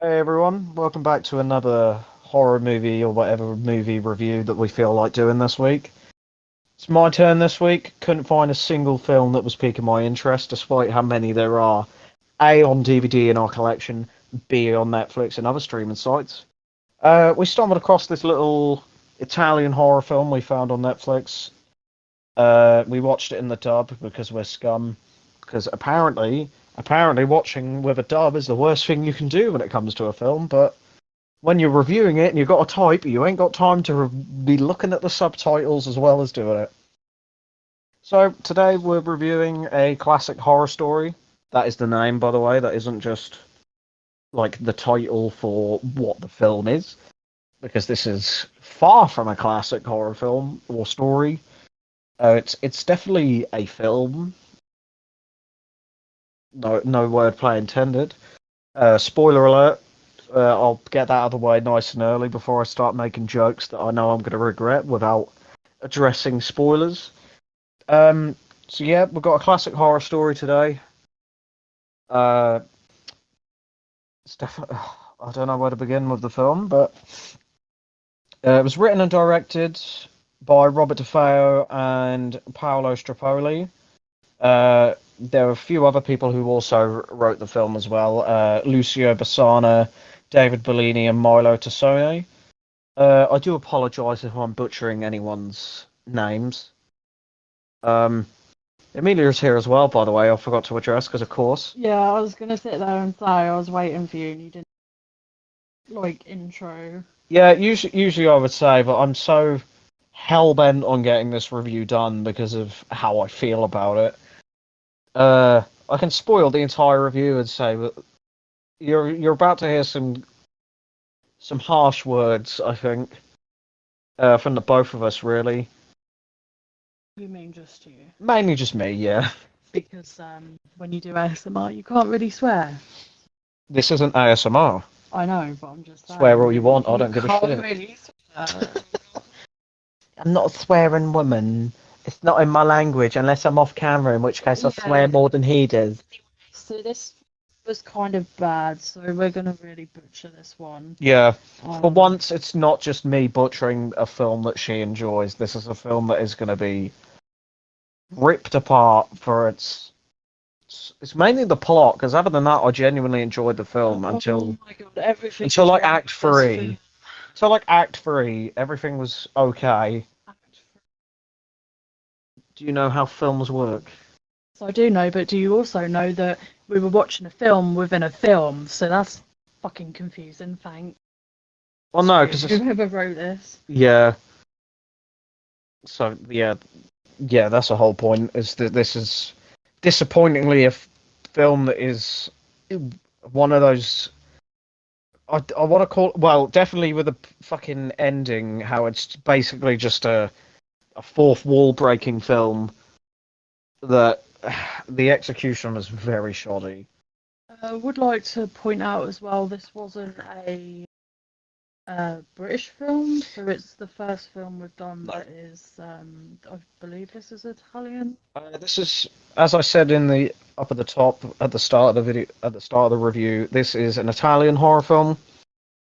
Hey everyone, welcome back to another horror movie or whatever movie review that we feel like doing this week. It's my turn this week. Couldn't find a single film that was piquing my interest, despite how many there are. A on DVD in our collection, B on Netflix and other streaming sites. We stumbled across this little Italian horror film we found on Netflix. We watched it in the dub because we're scum. Because apparently watching with a dub is the worst thing you can do when it comes to a film, but when you're reviewing it and you've got to type, you ain't got time to be looking at the subtitles as well as doing it. So today we're reviewing a classic horror story. That is the name, by the way. That isn't just like the title for what the film is, because this is far from a classic horror film or story. It's definitely a film. No wordplay intended. Spoiler alert. I'll get that out of the way nice and early before I start making jokes that I know I'm going to regret without addressing spoilers. So yeah, we've got a classic horror story today. Uh, it's definitely I don't know where to begin with the film, but it was written and directed by Robert DeFeo and Paolo Strapoli. There are a few other people who also wrote the film as well. Lucio Bassana, David Bellini, and Milo Tassone. I do apologise if I'm butchering anyone's names. Um, Emilia's here as well, by the way. I forgot to address because, of course. Yeah, I was gonna sit there and say I was waiting for you and you didn't like intro. Yeah, usually I would say, but I'm so hell bent on getting this review done because of how I feel about it. I can spoil the entire review and say that you're about to hear some harsh words, I think, from the both of us, really. You mean just you? Mainly just me, yeah. Because when you do ASMR you can't really swear. This isn't ASMR. I know, but I'm just Swear all saying. you want, I You don't give a can't shit. really swear. I'm not a swearing woman. It's not in my language unless I'm off camera, in which case I swear Yeah. more than he does. So this was kind of bad, so we're gonna really butcher this one. Yeah. For Um, once, it's not just me butchering a film that she enjoys. This is a film that is going to be ripped apart for it's mainly the plot, because other than that, I genuinely enjoyed the film oh my god, everything until is like wrong Act with this Three. film. So like Act Three, everything was okay. Do you know how films work? So I do know, but do you also know that we were watching a film within a film? So that's fucking confusing. Thanks. Well, no, because it's Whoever wrote this. yeah. So yeah, that's the whole point. Is that this is disappointingly a film that is one of those. I want to call well, definitely with a fucking ending. How it's basically just a fourth wall breaking film that the execution was very shoddy. I would like to point out as well, this wasn't a British film, so it's the first film we've done No. that is, I believe this is Italian. This is, as I said in the up at the top at the start of the video, at the start of the review. This is an Italian horror film.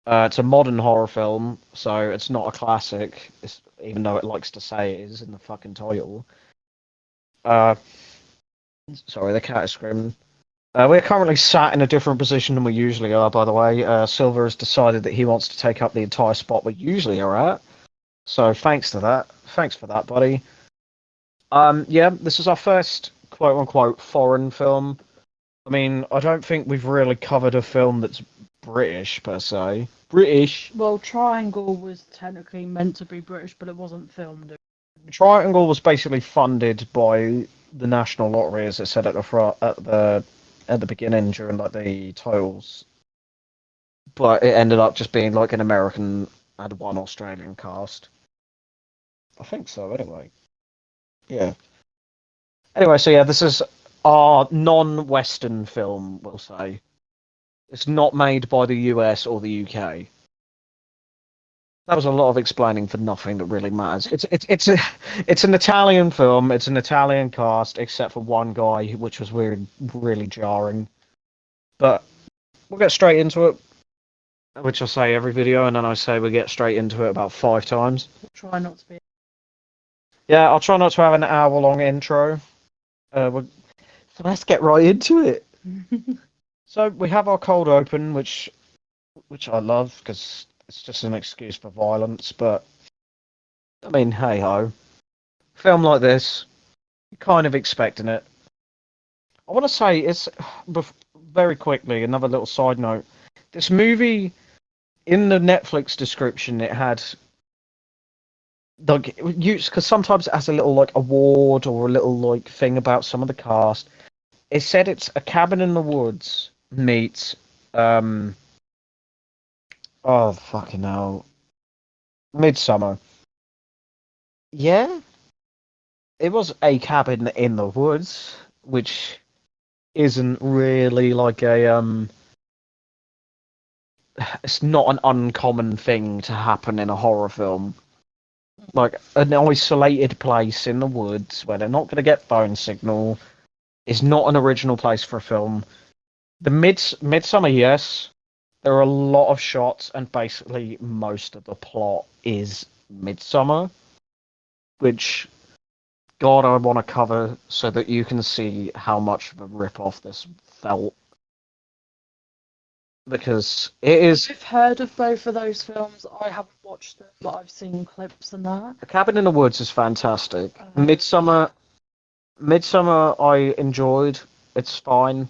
It's a modern horror film, so it's not a classic, even though it likes to say it is in the fucking title. Uh, Sorry, the cat is screaming. We're currently sat in a different position than we usually are, by the way. Silver has decided that he wants to take up the entire spot we usually are at. So thanks to that. Thanks for that, buddy. Yeah, this is our first quote unquote foreign film. I mean, I don't think we've really covered a film that's British per se. British. Well, Triangle was technically meant to be British, but it wasn't filmed. Triangle was basically funded by the National Lottery, as it said at the front, at the beginning during like the titles, but it ended up just being like an American and one Australian cast. I think so, anyway. Yeah. Anyway, so yeah, this is our non-Western film, we'll say. It's not made by the US or the UK. That was a lot of explaining for nothing that really matters. It's an Italian film. It's an Italian cast, except for one guy, which was weird, really jarring. But we'll get straight into it. which I say every video, and then I say we get straight into it about 5 times. We'll try not to be. Yeah, I'll try not to have an hour-long intro. So let's get right into it. So we have our cold open, which I love because it's just an excuse for violence. But I mean, hey ho, film like this, you're kind of expecting it. I want to say very quickly. Another little side note: this movie in the Netflix description, it had like because sometimes it has a little like award or a little like thing about some of the cast. It said it's a cabin in the woods meets oh fucking hell, Midsummer. Yeah, it was a cabin in the woods, which isn't really like a. It's not an uncommon thing to happen in a horror film. Like an isolated place in the woods where they're not going to get phone signal is not an original place for a film. The Midsummer, yes, there are a lot of shots, and basically most of the plot is Midsummer, which God, I want to cover so that you can see how much of a rip-off this felt. Because it is. I've heard of both of those films. I haven't watched them, but I've seen clips and that. The Cabin in the Woods is fantastic. Uh, Midsummer, I enjoyed. It's fine,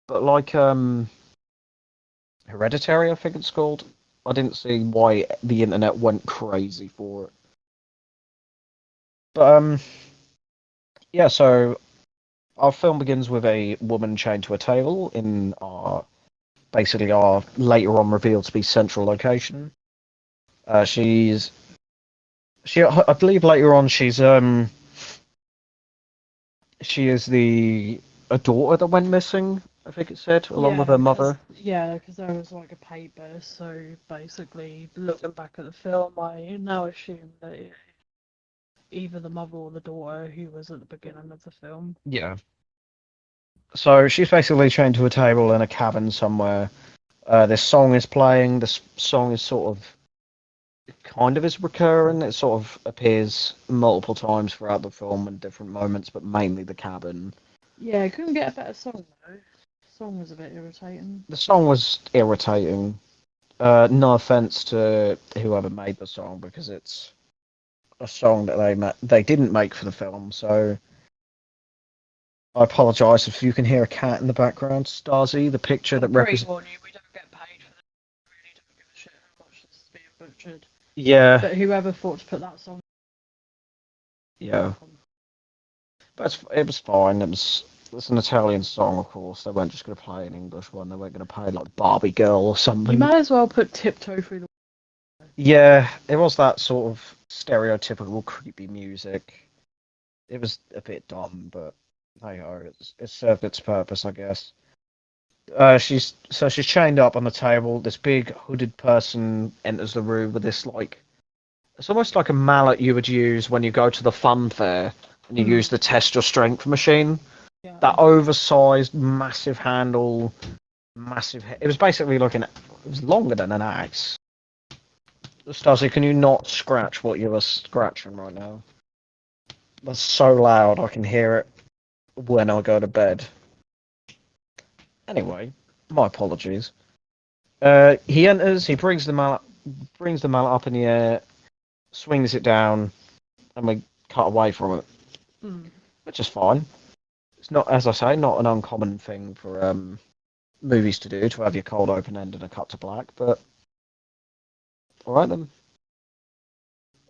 but like Hereditary, I think it's called. I didn't see why the internet went crazy for it. But yeah. So our film begins with a woman chained to a table in our basically our later on revealed to be central location. She's she. I believe later on she is the a daughter that went missing. I think it said along with her mother. Because there was like a paper. So basically, looking back at the film, I now assume that either the mother or the daughter who was at the beginning of the film. Yeah. So she's basically chained to a table in a cabin somewhere. This song is playing. This song is sort of kind of is recurring. It sort of appears multiple times throughout the film in different moments, but mainly the cabin. Yeah, I couldn't get a better song though. The song was a bit irritating. The song was irritating. No offense to whoever made the song because it's a song that they didn't make for the film. So I apologise if you can hear a cat in the background. Stasi, the picture that represents. Warn you, we don't get paid for this. We really don't give a shit how much this is being butchered. Yeah, But whoever thought to put that song. yeah. But it was fine. It's an Italian song, of course. They weren't just going to play an English one. They weren't going to play like Barbie Girl or You something. might as well put Tiptoe Through the. Yeah, it was that sort of stereotypical creepy music. It was a bit dumb, but hey ho, it served its purpose, I guess. She's chained up on the table. This big hooded person enters the room with this like it's almost like a mallet you would use when you go to the fun fair and you use the test your strength machine. Yeah. That oversized, massive handle, massive. It was basically like it was longer than an axe. Stasi, can you not scratch what you were scratching right now? That's so loud, I can hear it when I go to bed. Anyway, my apologies. He enters. He brings the mallet up in the air, swings it down, and we cut away from it, which is fine. It's not, as I say, not an uncommon thing for movies to do to have your cold open end and a cut to black. But all right then.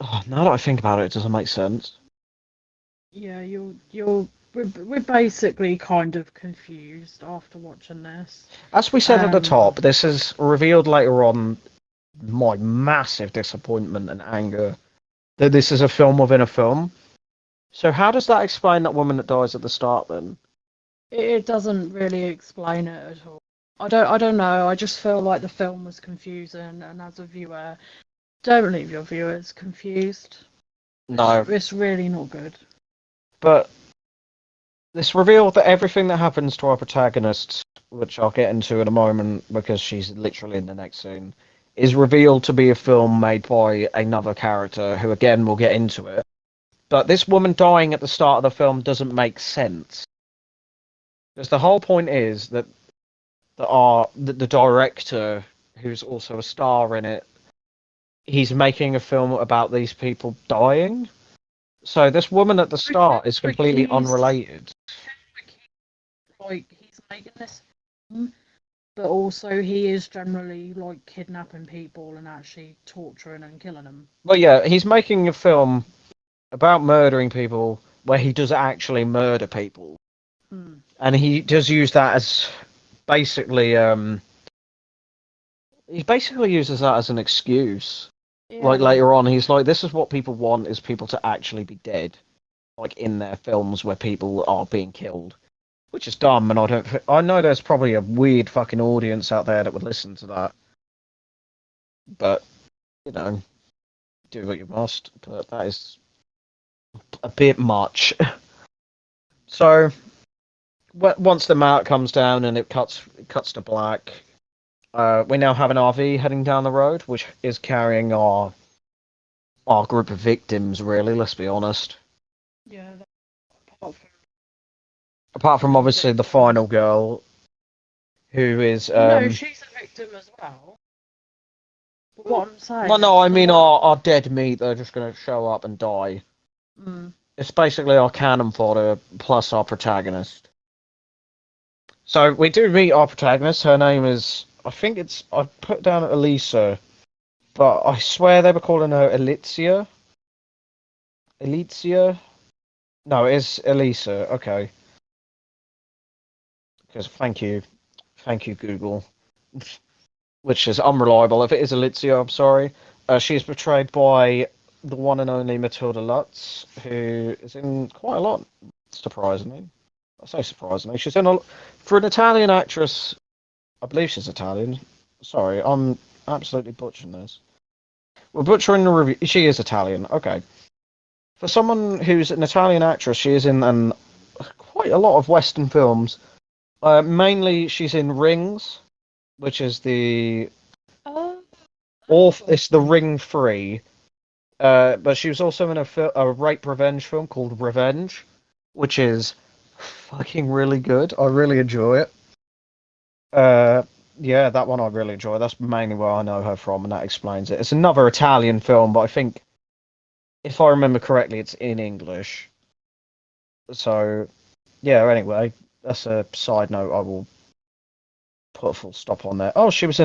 Oh, now that I think about it, it doesn't make sense. Yeah, we're basically kind of confused after watching this. As we said at the top, this is revealed later on. My massive disappointment and anger that this is a film within a film. So how does that explain that woman that dies at the start then? It doesn't really explain it at all. I don't know. I just feel like the film was confusing, and as a viewer, don't leave your viewers confused. No, It's really not good. but This reveal that everything that happens to our protagonist, which I'll get into in a moment because she's literally in the next scene, is revealed to be a film made by another character who, again, we'll get into it. But this woman dying at the start of the film doesn't make sense. Because the whole point is that the director, who's also a star in it, he's making a film about these people dying. So this woman at the start is completely unrelated. Like he's making this, but also he is generally like kidnapping people and actually torturing and killing them. Well, yeah, he's making a film about murdering people where he does actually murder people, and he does use that as basically he basically uses that as an excuse. Yeah. Like later on, he's like, "This is what people want: is people to actually be dead, like in their films where people are being killed." Which is dumb, and I know there's probably a weird fucking audience out there that would listen to that. But, you know, do what you must. But that is a bit much. So, once the mount comes down and it cuts to black, we now have an RV heading down the road, which is carrying our group of victims, really, let's be honest. Yeah. Apart from obviously the final girl, who is no, she's a victim as well. But what I'm saying. No, I mean our dead meat. They're just going to show up and die. It's basically our cannon fodder plus our protagonist. So we do meet our protagonist. Her name is, I put down Elisa, but I swear they were calling her Elitzia. Elitzia? No, it is Elisa. Okay. Because thank you Google, which is unreliable. If it is Elitzia, I'm sorry. She is portrayed by the one and only Matilda Lutz, who is in quite a lot, surprisingly. I say surprisingly. She's in for an Italian actress. I believe she's Italian. Sorry, I'm absolutely butchering this. We're butchering the review. She is Italian. Okay. For someone who's an Italian actress, she is in quite a lot of Western films. Mainly, she's in Rings, which is it's the Ring 3. But she was also in a rape revenge film called Revenge, which is fucking really good. I really enjoy it. Yeah, that one I really enjoy. That's mainly where I know her from, and that explains it. It's another Italian film, but I think, if I remember correctly, it's in English. So, yeah, anyway, that's a side note I will put a full stop on there. Oh, she was,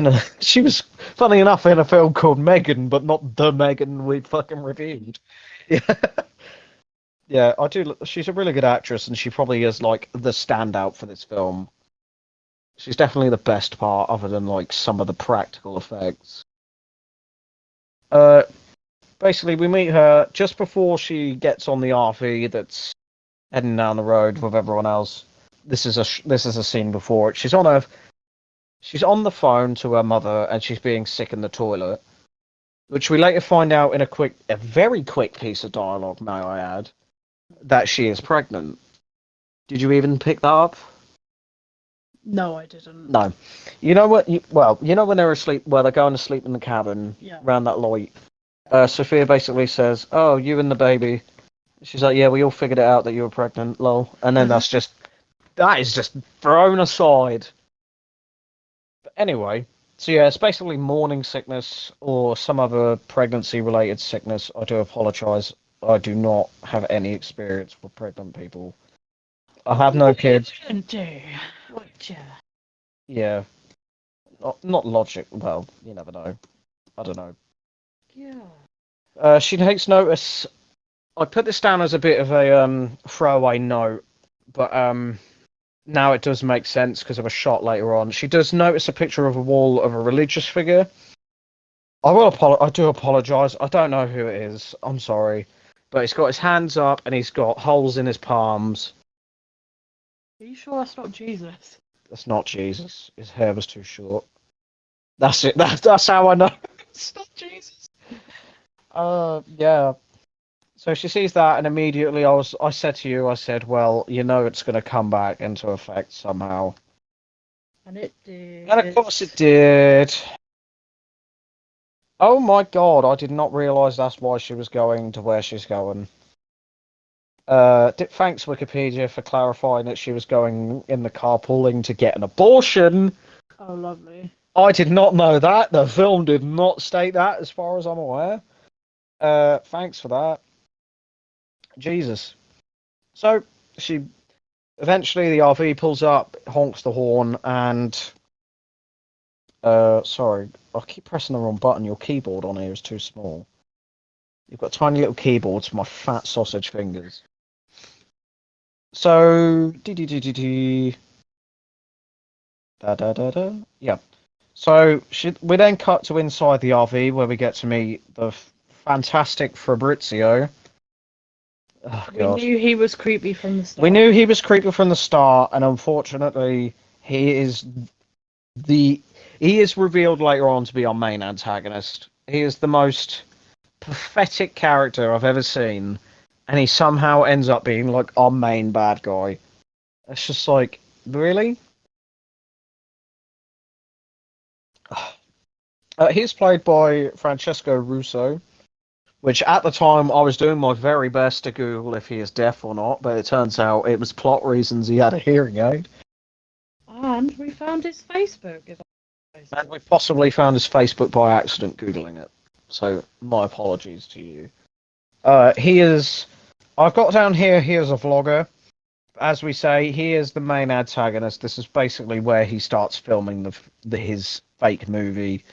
funny enough, in a film called Megan, but not the Megan we fucking reviewed. Yeah. Yeah, I do. She's a really good actress, and she probably is, like, the standout for this film. She's definitely the best part, other than, like, some of the practical effects. Basically, we meet her just before she gets on the RV that's heading down the road with everyone else. This is a scene before it. She's on the phone to her mother, and she's being sick in the toilet, which we later find out in a very quick piece of dialogue, may I add, that she is pregnant. Did you even pick that up? No, I didn't. No. You know what? You know when they're asleep, they're going to sleep in the cabin around that light. Sophia basically says, "Oh, you and the baby." She's like, "Yeah, we all figured it out that you were pregnant, lol." And then that is just thrown aside. But anyway, so yeah, it's basically morning sickness or some other pregnancy-related sickness. I do apologise. I do not have any experience with pregnant people. I have no kids. Yeah. Not logic. Well, you never know. I don't know. Yeah. She takes notice. I put this down as a bit of a throwaway note, but now it does make sense because of a shot later on. She does notice a picture of a wall of a religious figure. I do apologise. I don't know who it is. I'm sorry, but he's got his hands up and he's got holes in his palms. Are you sure that's not Jesus? That's not Jesus. His hair was too short. That's it. That's how I know it's not Jesus. Yeah. So she sees that, and immediately I said to you, I said, well, you know it's going to come back into effect somehow. And it did. And of course it did. Oh my god, I did not realise that's why she was going to where she's going. Thanks Wikipedia for clarifying that she was going in the carpooling to get an abortion. Oh, lovely. I did not know that. The film did not state that, as far as I'm aware. Thanks for that. Jesus. So she eventually the RV pulls up, honks the horn, and sorry, I keep pressing the wrong button. Your keyboard on here is too small. You've got tiny little keyboards for my fat sausage fingers. So, da da da da. Yeah. So we then cut to inside the RV where we get to meet the fantastic Fabrizio. Oh, We God. knew he was creepy from the start. We knew he was creepy from the start, and unfortunately, he is revealed later on to be our main antagonist. He is the most pathetic character I've ever seen, and he somehow ends up being like our main bad guy. It's just like, really? He's played by Francesco Russo, which at the time I was doing my very best to Google if he is deaf or not, but it turns out it was plot reasons he had a hearing aid. And we found his Facebook. And we possibly found his Facebook by accident Googling it. So my apologies to you. He is. I've got down here. He is a vlogger. As we say, he is the main antagonist. This is basically where he starts filming his fake movie.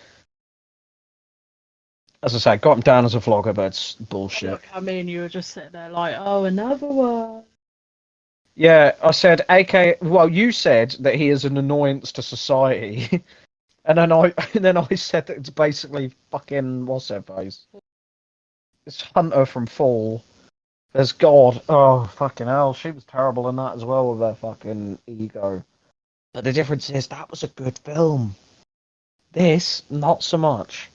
As I say, got him down as a vlogger, but it's bullshit. Look, I mean, you were just sitting there like, oh, another one. Yeah, I said, well, you said that he is an annoyance to society, and then I said that it's basically fucking what's her face? It's Hunter from Fall. There's God. Oh fucking hell, she was terrible in that as well with her fucking ego. But the difference is that was a good film. This, not so much.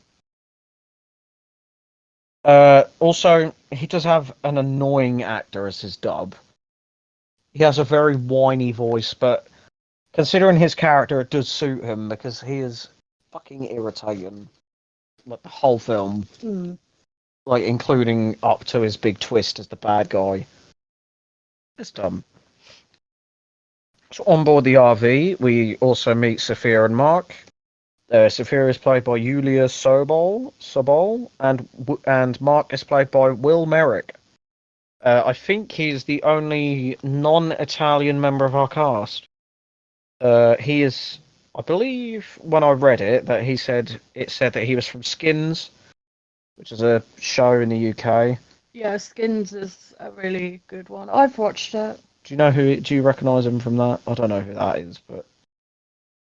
Also, he does have an annoying actor as his dub. He has a very whiny voice, but considering his character, it does suit him because he is fucking irritating. Like the whole film, like including up to his big twist as the bad guy. It's dumb. So on board the RV, we also meet Sophia and Mark. Sophia is played by Yulia Sobol, and Mark is played by Will Merrick. I think he's the only non-Italian member of our cast. He is, I believe, when I read it, that it said that he was from Skins, which is a show in the UK. Yeah, Skins is a really good one. I've watched it. Do you recognise him from that? I don't know who that is, but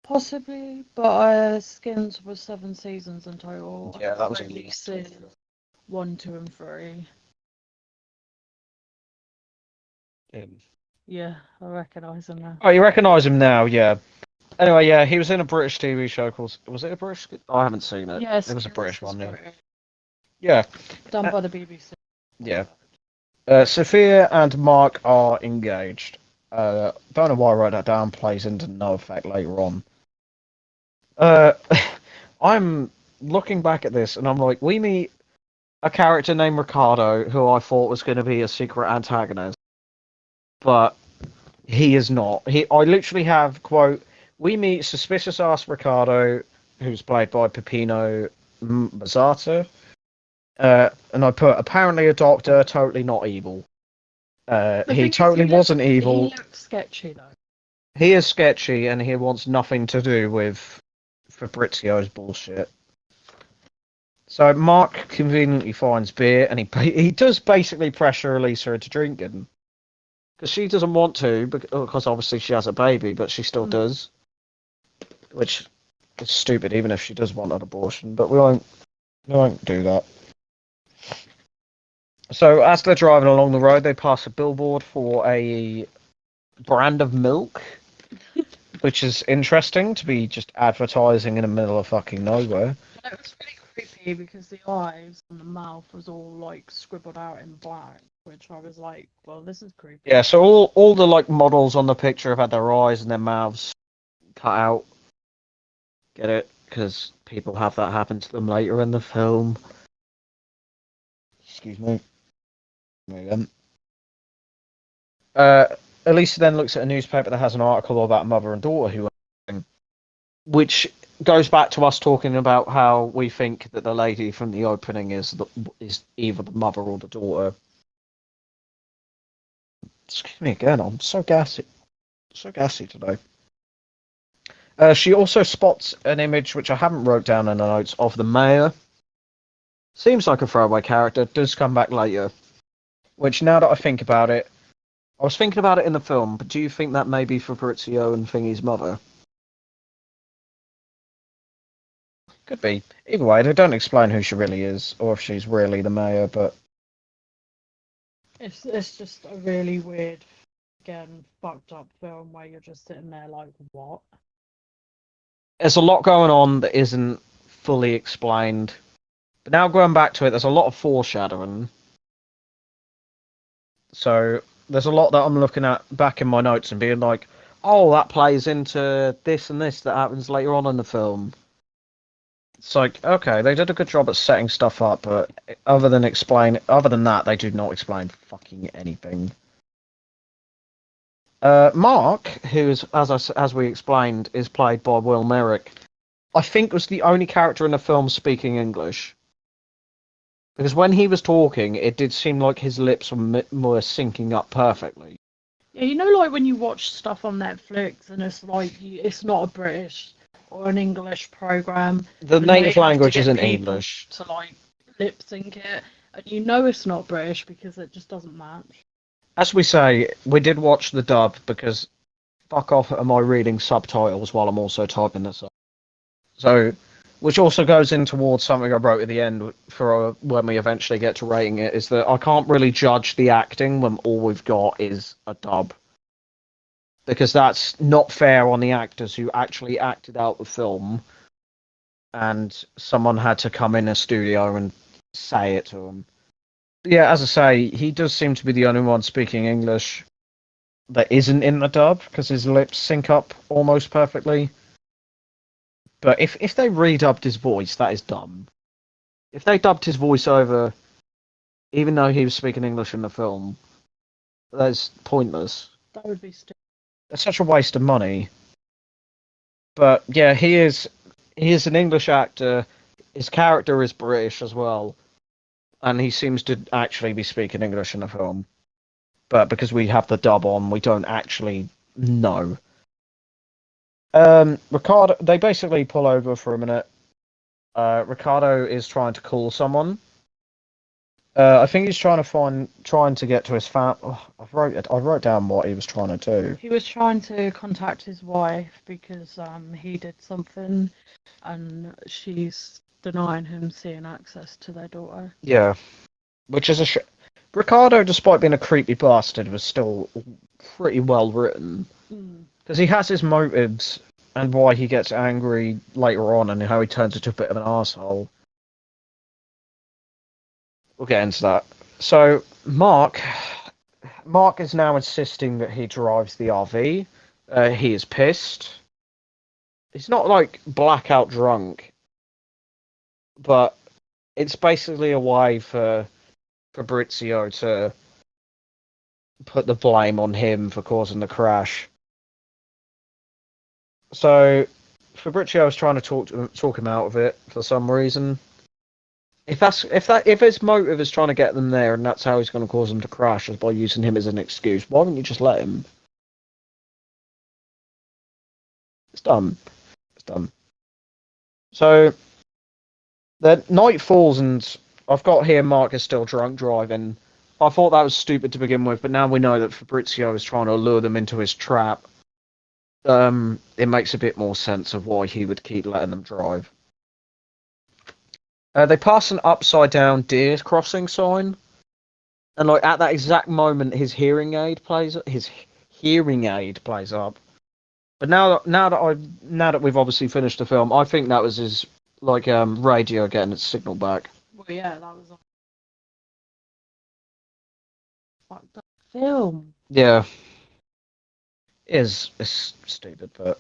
Possibly, but Skins was 7 seasons in total. yeah, that was only seen 1, 2, and 3. Yeah, I recognise him now. Oh, you recognise him now, yeah. Anyway, yeah, he was in a British TV show called. Was it a British? I haven't seen it. Yes, it was a British one. Yeah. British. Yeah. Done by the BBC. Yeah. Sophia and Mark are engaged. Don't know why I wrote that down. Plays into no effect later on. I'm looking back at this and I'm like, we meet a character named Ricardo who I thought was going to be a secret antagonist, but he is not. I literally have quote. We meet suspicious ass Ricardo, who's played by Peppino Mazzata. And I put apparently a doctor, totally not evil. He totally wasn't evil. He looks sketchy though. He is sketchy, and he wants nothing to do with Fabrizio's bullshit. So Mark conveniently finds beer, and he does basically pressure release her into drinking because she doesn't want to, because obviously she has a baby, but she still does, which is stupid, even if she does want an abortion. But we won't do that. So as they're driving along the road, they pass a billboard for a brand of milk, which is interesting to be just advertising in the middle of fucking nowhere. It was really creepy because the eyes and the mouth was all like scribbled out in black, which I was like, well, this is creepy. Yeah, so all the like models on the picture have had their eyes and their mouths cut out. Get it? Because people have that happen to them later in the film. Excuse me. Again. Elisa then looks at a newspaper that has an article about a mother and daughter who are, which goes back to us talking about how we think that the lady from the opening is either the mother or the daughter. Excuse me again. I'm so gassy today. She also spots an image which I haven't wrote down in the notes of the mayor. Seems like a throwaway character. Does come back later. Which, now that I think about it, I was thinking about it in the film, but do you think that may be Fabrizio and Thingy's mother? Could be. Either way, they don't explain who she really is, or if she's really the mayor, but... It's just a really weird, again, fucked up film where you're just sitting there like, what? There's a lot going on that isn't fully explained. But now going back to it, there's a lot of foreshadowing. So there's a lot that I'm looking at back in my notes and being like, oh, that plays into this and this that happens later on in the film. It's like, okay, they did a good job at setting stuff up, but other than that, they do not explain fucking anything. Mark, who is, as we explained, is played by Will Merrick, I think was the only character in the film speaking English. Because when he was talking, it did seem like his lips were syncing up perfectly. Yeah, you know, like when you watch stuff on Netflix and it's like, it's not a British or an English program. The and native they have to language get isn't people English. to like lip sync it, and you know it's not British because it just doesn't match. As we say, we did watch the dub because fuck off am I reading subtitles while I'm also typing this up. So, which also goes in towards something I wrote at the end for when we eventually get to rating it, is that I can't really judge the acting when all we've got is a dub. Because that's not fair on the actors who actually acted out the film, and someone had to come in a studio and say it to them. Yeah, as I say, he does seem to be the only one speaking English that isn't in the dub, because his lips sync up almost perfectly. But if they redubbed his voice, that is dumb. If they dubbed his voice over, even though he was speaking English in the film, that's pointless. That would be stupid. It's such a waste of money. But yeah, he is an English actor. His character is British as well, and he seems to actually be speaking English in the film. But because we have the dub on, we don't actually know. Ricardo, they basically pull over for a minute. Ricardo is trying to call someone. I think he's trying to get to his fam. Oh, I wrote down what he was trying to do. He was trying to contact his wife because he did something, and she's denying him seeing access to their daughter. Yeah, which is a Ricardo, despite being a creepy bastard, was still pretty well written because he has his motives and why he gets angry later on and how he turns into a bit of an asshole. We'll get into that. So Mark is now insisting that he drives the RV. He is pissed. He's not like blackout drunk, but it's basically a way for Fabrizio to put the blame on him for causing the crash. So Fabrizio is trying to talk him out of it for some reason. If his motive is trying to get them there, and that's how he's going to cause them to crash, is by using him as an excuse, why wouldn't you just let him? It's dumb. So the night falls, and I've got here Mark is still drunk driving. I thought that was stupid to begin with, but now we know that Fabrizio is trying to lure them into his trap. It makes a bit more sense of why he would keep letting them drive. They pass an upside down deer crossing sign, and like at that exact moment, his hearing aid plays up. But now that we've obviously finished the film, I think that was his radio getting its signal back. Well, yeah, that was a fucked up film. Yeah, it's stupid, but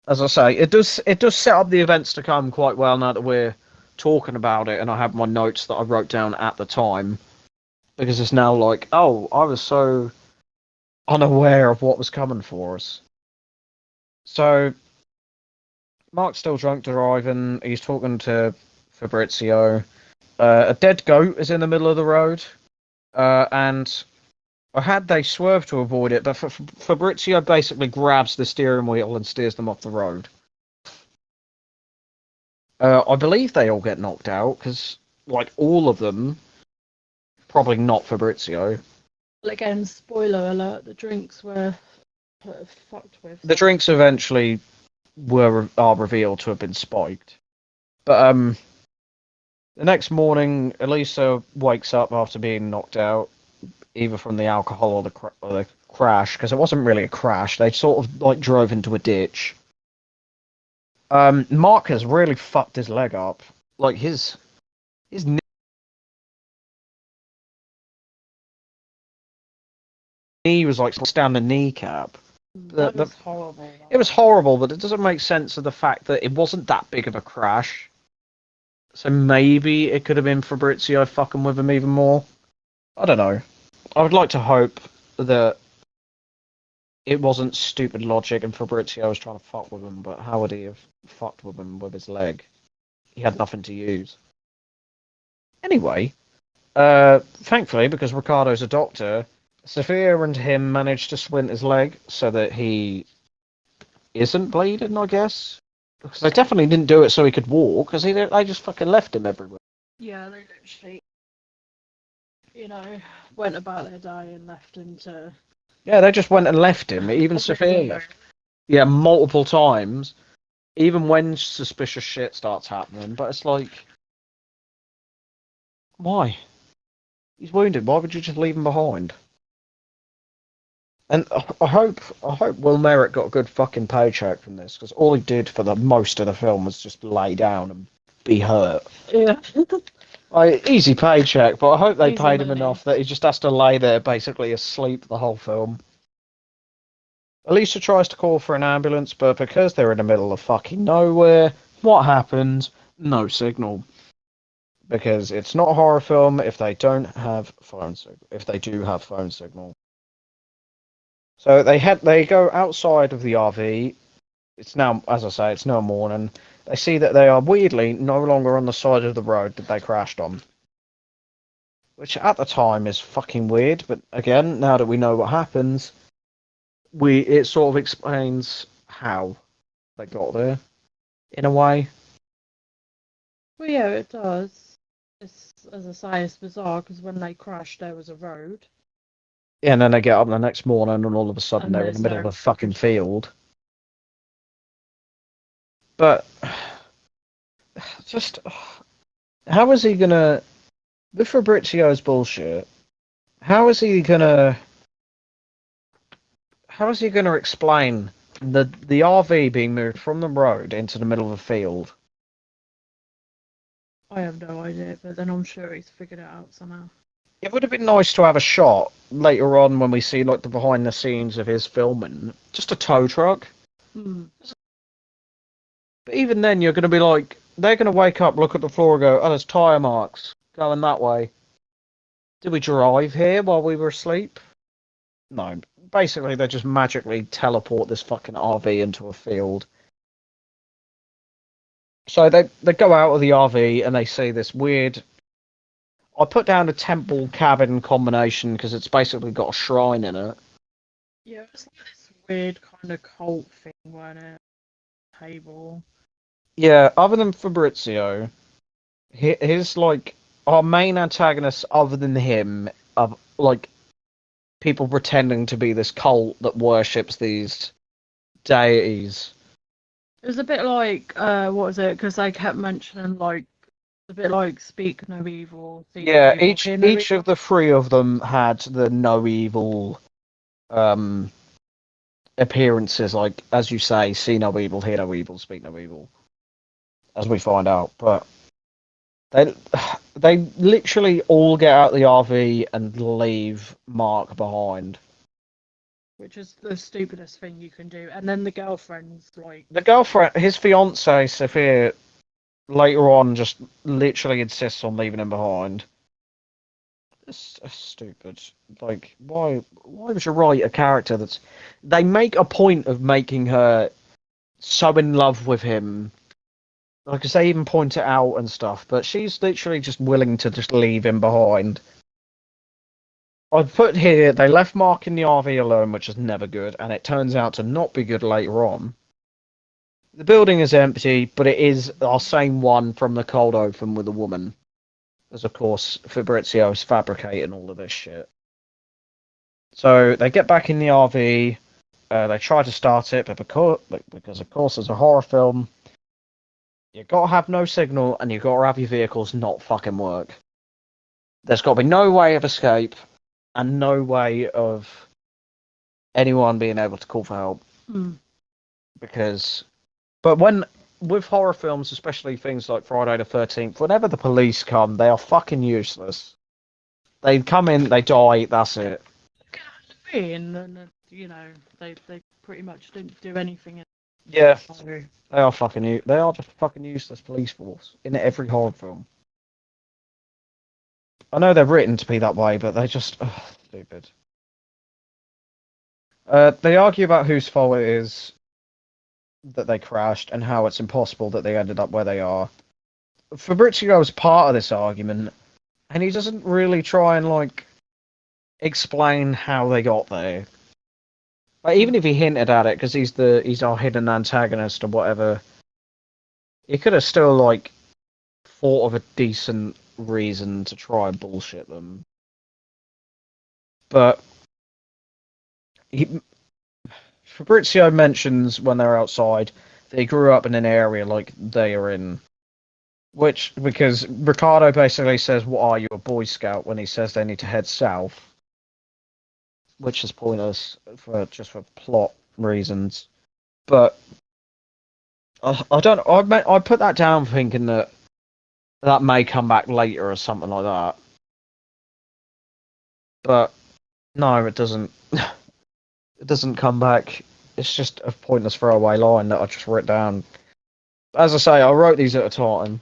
as I say, it does set up the events to come quite well now that we're talking about it, and I have my notes that I wrote down at the time because it's now like, oh, I was so unaware of what was coming for us. So Mark's still drunk driving. He's talking to Fabrizio. A dead goat is in the middle of the road, and I had they swerved to avoid it, but Fabrizio basically grabs the steering wheel and steers them off the road. I believe they all get knocked out because, like, all of them, probably not Fabrizio. Well, again, spoiler alert: the drinks were fucked with. The drinks eventually are revealed to have been spiked, but the next morning, Elisa wakes up after being knocked out, either from the alcohol or the crash, because it wasn't really a crash. They sort of like drove into a ditch. Mark has really fucked his leg up. Like his knee was like down the kneecap. That was horrible. It was horrible, but it doesn't make sense of the fact that it wasn't that big of a crash. So maybe it could have been Fabrizio fucking with him even more. I don't know. I would like to hope that it wasn't stupid logic and Fabrizio was trying to fuck with him, but how would he have fucked with him with his leg? He had nothing to use. Anyway, thankfully, because Ricardo's a doctor, Sophia and him managed to splint his leg so that he isn't bleeding, I guess. Because they definitely didn't do it so he could walk, because they just fucking left him everywhere. Yeah, they literally, went about their day and left him to. Yeah, they just went and left him. Even Sophia left. Yeah, multiple times. Even when suspicious shit starts happening. But it's like, why? He's wounded. Why would you just leave him behind? And I hope Will Merritt got a good fucking paycheck from this, because all he did for the most of the film was just lay down and be hurt. Yeah. Easy paycheck, but I hope they Easy paid him money. enough that he just has to lay there basically asleep the whole film. Elisa tries to call for an ambulance, but because they're in the middle of fucking nowhere, what happens? No signal. Because it's not a horror film if they don't have phone signal. If they do have phone signal. So they go outside of the RV. It's now, as I say, it's now morning. They see that they are weirdly no longer on the side of the road that they crashed on. Which at the time is fucking weird, but again, now that we know what happens, it sort of explains how they got there, in a way. Well, yeah, it does. It's, as I say, it's bizarre because when they crashed, there was a road. Yeah, and then they get up the next morning and all of a sudden And they're in the there's middle of no- a fucking field. But, just, how is he gonna, with Fabrizio's bullshit, how is he gonna explain the RV being moved from the road into the middle of a field? I have no idea, but then I'm sure he's figured it out somehow. It would have been nice to have a shot later on when we see like the behind the scenes of his filming, just a tow truck. But even then, you're going to be like, they're going to wake up, look at the floor, and go, "Oh, there's tire marks going that way. Did we drive here while we were asleep?" No. Basically, they just magically teleport this fucking RV into a field. So they go out of the RV and they see this weird. I put down a temple cabin combination because it's basically got a shrine in it. Yeah, it's like this weird kind of cult thing, wasn't it? Table. Yeah, other than Fabrizio, his like our main antagonists, other than him, are like people pretending to be this cult that worships these deities. It was a bit like, what was it? Because they kept mentioning, like, a bit like Speak No Evil. See No Yeah, Evil, Hear No each Evil. of the three of them had the no evil um appearances, like as you say, see no evil, hear no evil, speak no evil. as we find out. But they they literally all get out the RV and leave Mark behind. Which is the stupidest thing you can do. And then the girlfriend's like, The girlfriend, his fiance Sophia, later on just literally insists on leaving him behind. It's stupid. Like, why? Why would you write a character that's? They make a point of making her so in love with him. Like, 'cause they even point it out and stuff, but she's literally just willing to just leave him behind. I've put here they left Mark in the RV alone, which is never good, and it turns out to not be good later on. The building is empty, but it is our same one from the cold open with the woman. As of course Fabrizio's fabricating all of this shit. So they get back in the RV. They try to start it, but because of course it's a horror film, you gotta have no signal and you gotta have your vehicles not fucking work. There's got to be no way of escape and no way of anyone being able to call for help. Because, but when with horror films, especially things like Friday the 13th, whenever the police come, they are fucking useless. They come in, they die, that's it. and you know, they pretty much didn't do anything. Yeah, they are fucking they are just a fucking useless police force in every horror film. I know they're written to be that way, but they're just stupid. They argue about whose fault it is that they crashed and how it's impossible that they ended up where they are. Fabrizio is part of this argument, and he doesn't really try and like explain how they got there. Like, even if he hinted at it, because he's our hidden antagonist or whatever, he could have still like thought of a decent reason to try and bullshit them. But Fabrizio mentions when they're outside that he grew up in an area like they are in. Which, because Ricardo basically says, "What are you, a Boy Scout?" when he says they need to head south. Which is pointless for plot reasons. But I don't. I put that down thinking that may come back later or something like that. But no, it doesn't. It doesn't come back. It's just a pointless throwaway line that I just wrote down. As I say, I wrote these at a time.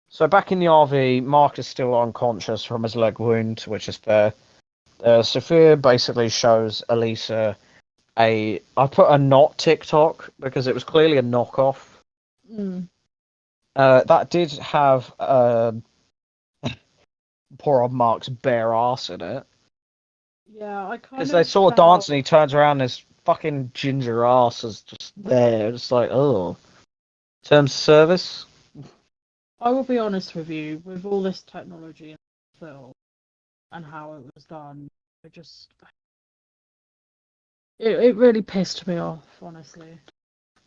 So back in the RV, Mark is still unconscious from his leg wound, which is fair. Sophia basically shows Elisa I put a not TikTok because it was clearly a knockoff. That did have poor old Mark's bare ass in it. Yeah, I kind Because of they saw a felt... dance and he turns around and his fucking ginger ass is just there. It's like, oh. Terms of service? I will be honest with you, with all this technology in the film and how it was done, it really pissed me off, honestly.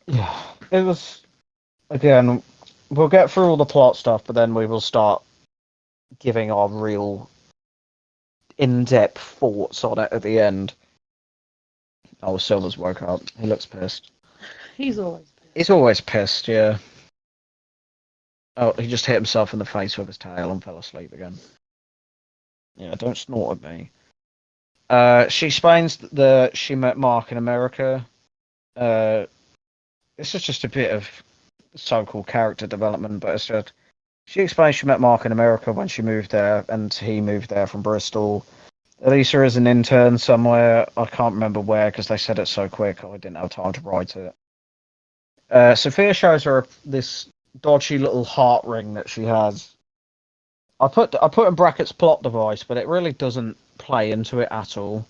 Yeah. It was, again, we'll get through all the plot stuff, but then we will start giving our real in-depth thoughts on it at the end. Oh, Silver's woke up. He looks pissed. He's always pissed. He's always pissed, yeah. Oh, he just hit himself in the face with his tail and fell asleep again. Yeah, don't snort at me. She explains that she met Mark in America. This is just a bit of so-called character development, but it's just she explains she met Mark in America when she moved there, and he moved there from Bristol. Elisa is an intern somewhere. I can't remember where because they said it so quick. I didn't have time to write it. Sophia shows her this dodgy little heart ring that she has. I put in brackets plot device, but it really doesn't play into it at all.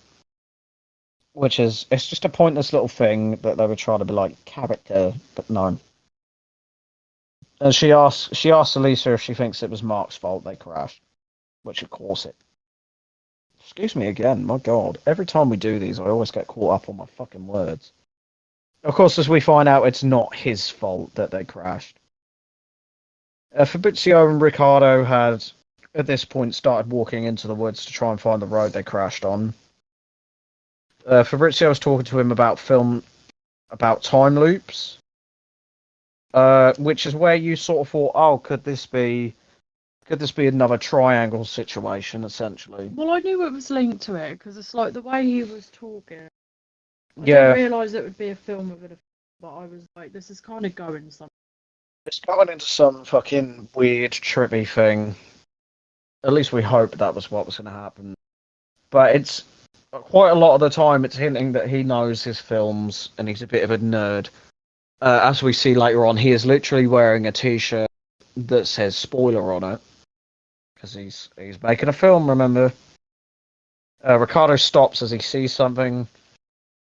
Which is, it's just a pointless little thing that they were trying to be like character, but no. And she asks Elisa if she thinks it was Mark's fault they crashed, which of course it. Excuse me again, my god. Every time we do these, I always get caught up on my fucking words. Of course, as we find out, it's not his fault that they crashed. Fabrizio and Ricardo had, at this point, started walking into the woods to try and find the road they crashed on. Fabrizio was talking to him about time loops. Which is where you sort of thought, oh, could this be another triangle situation, essentially? Well, I knew it was linked to it because it's like the way he was talking. I didn't Yeah, realise it would be a film within a film, but I was like, this is kind of going somewhere. it's going into some fucking weird, trippy thing. At least we hope that was what was going to happen. But it's quite a lot of the time it's hinting that he knows his films and he's a bit of a nerd. As we see later on, he is literally wearing a t-shirt that says spoiler on it because he's making a film. Remember, Ricardo stops as he sees something,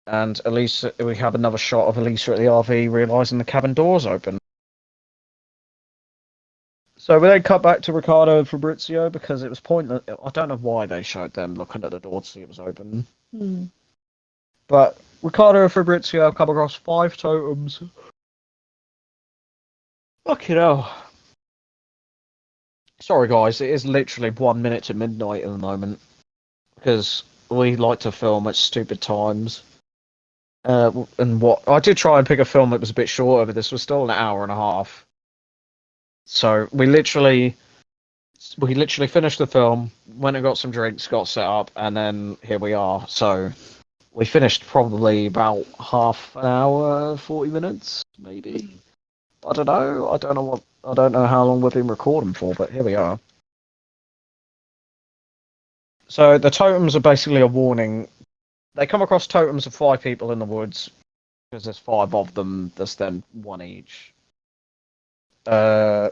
and Elisa. We have another shot of Elisa at the RV realizing the cabin door's open. So we then cut back to Ricardo and Fabrizio because it was pointless. I don't know why they showed them looking at the door to see it was open. Hmm. But Ricardo and Fabrizio have come across 5 totems. Fucking hell. Sorry, guys, it is literally 1 minute to midnight at the moment because we like to film at stupid times. And what I did try and pick a film that was a bit shorter, but this was still an hour and a half. So we literally finished the film, went and got some drinks, got set up, and then here we are. So we finished probably about half an hour, 40 minutes, maybe. I don't know. I don't know how long we've been recording for, but here we are. So the totems are basically a warning. They come across totems of 5 people in the woods because there's 5 of them. There's then 1 each. Uh,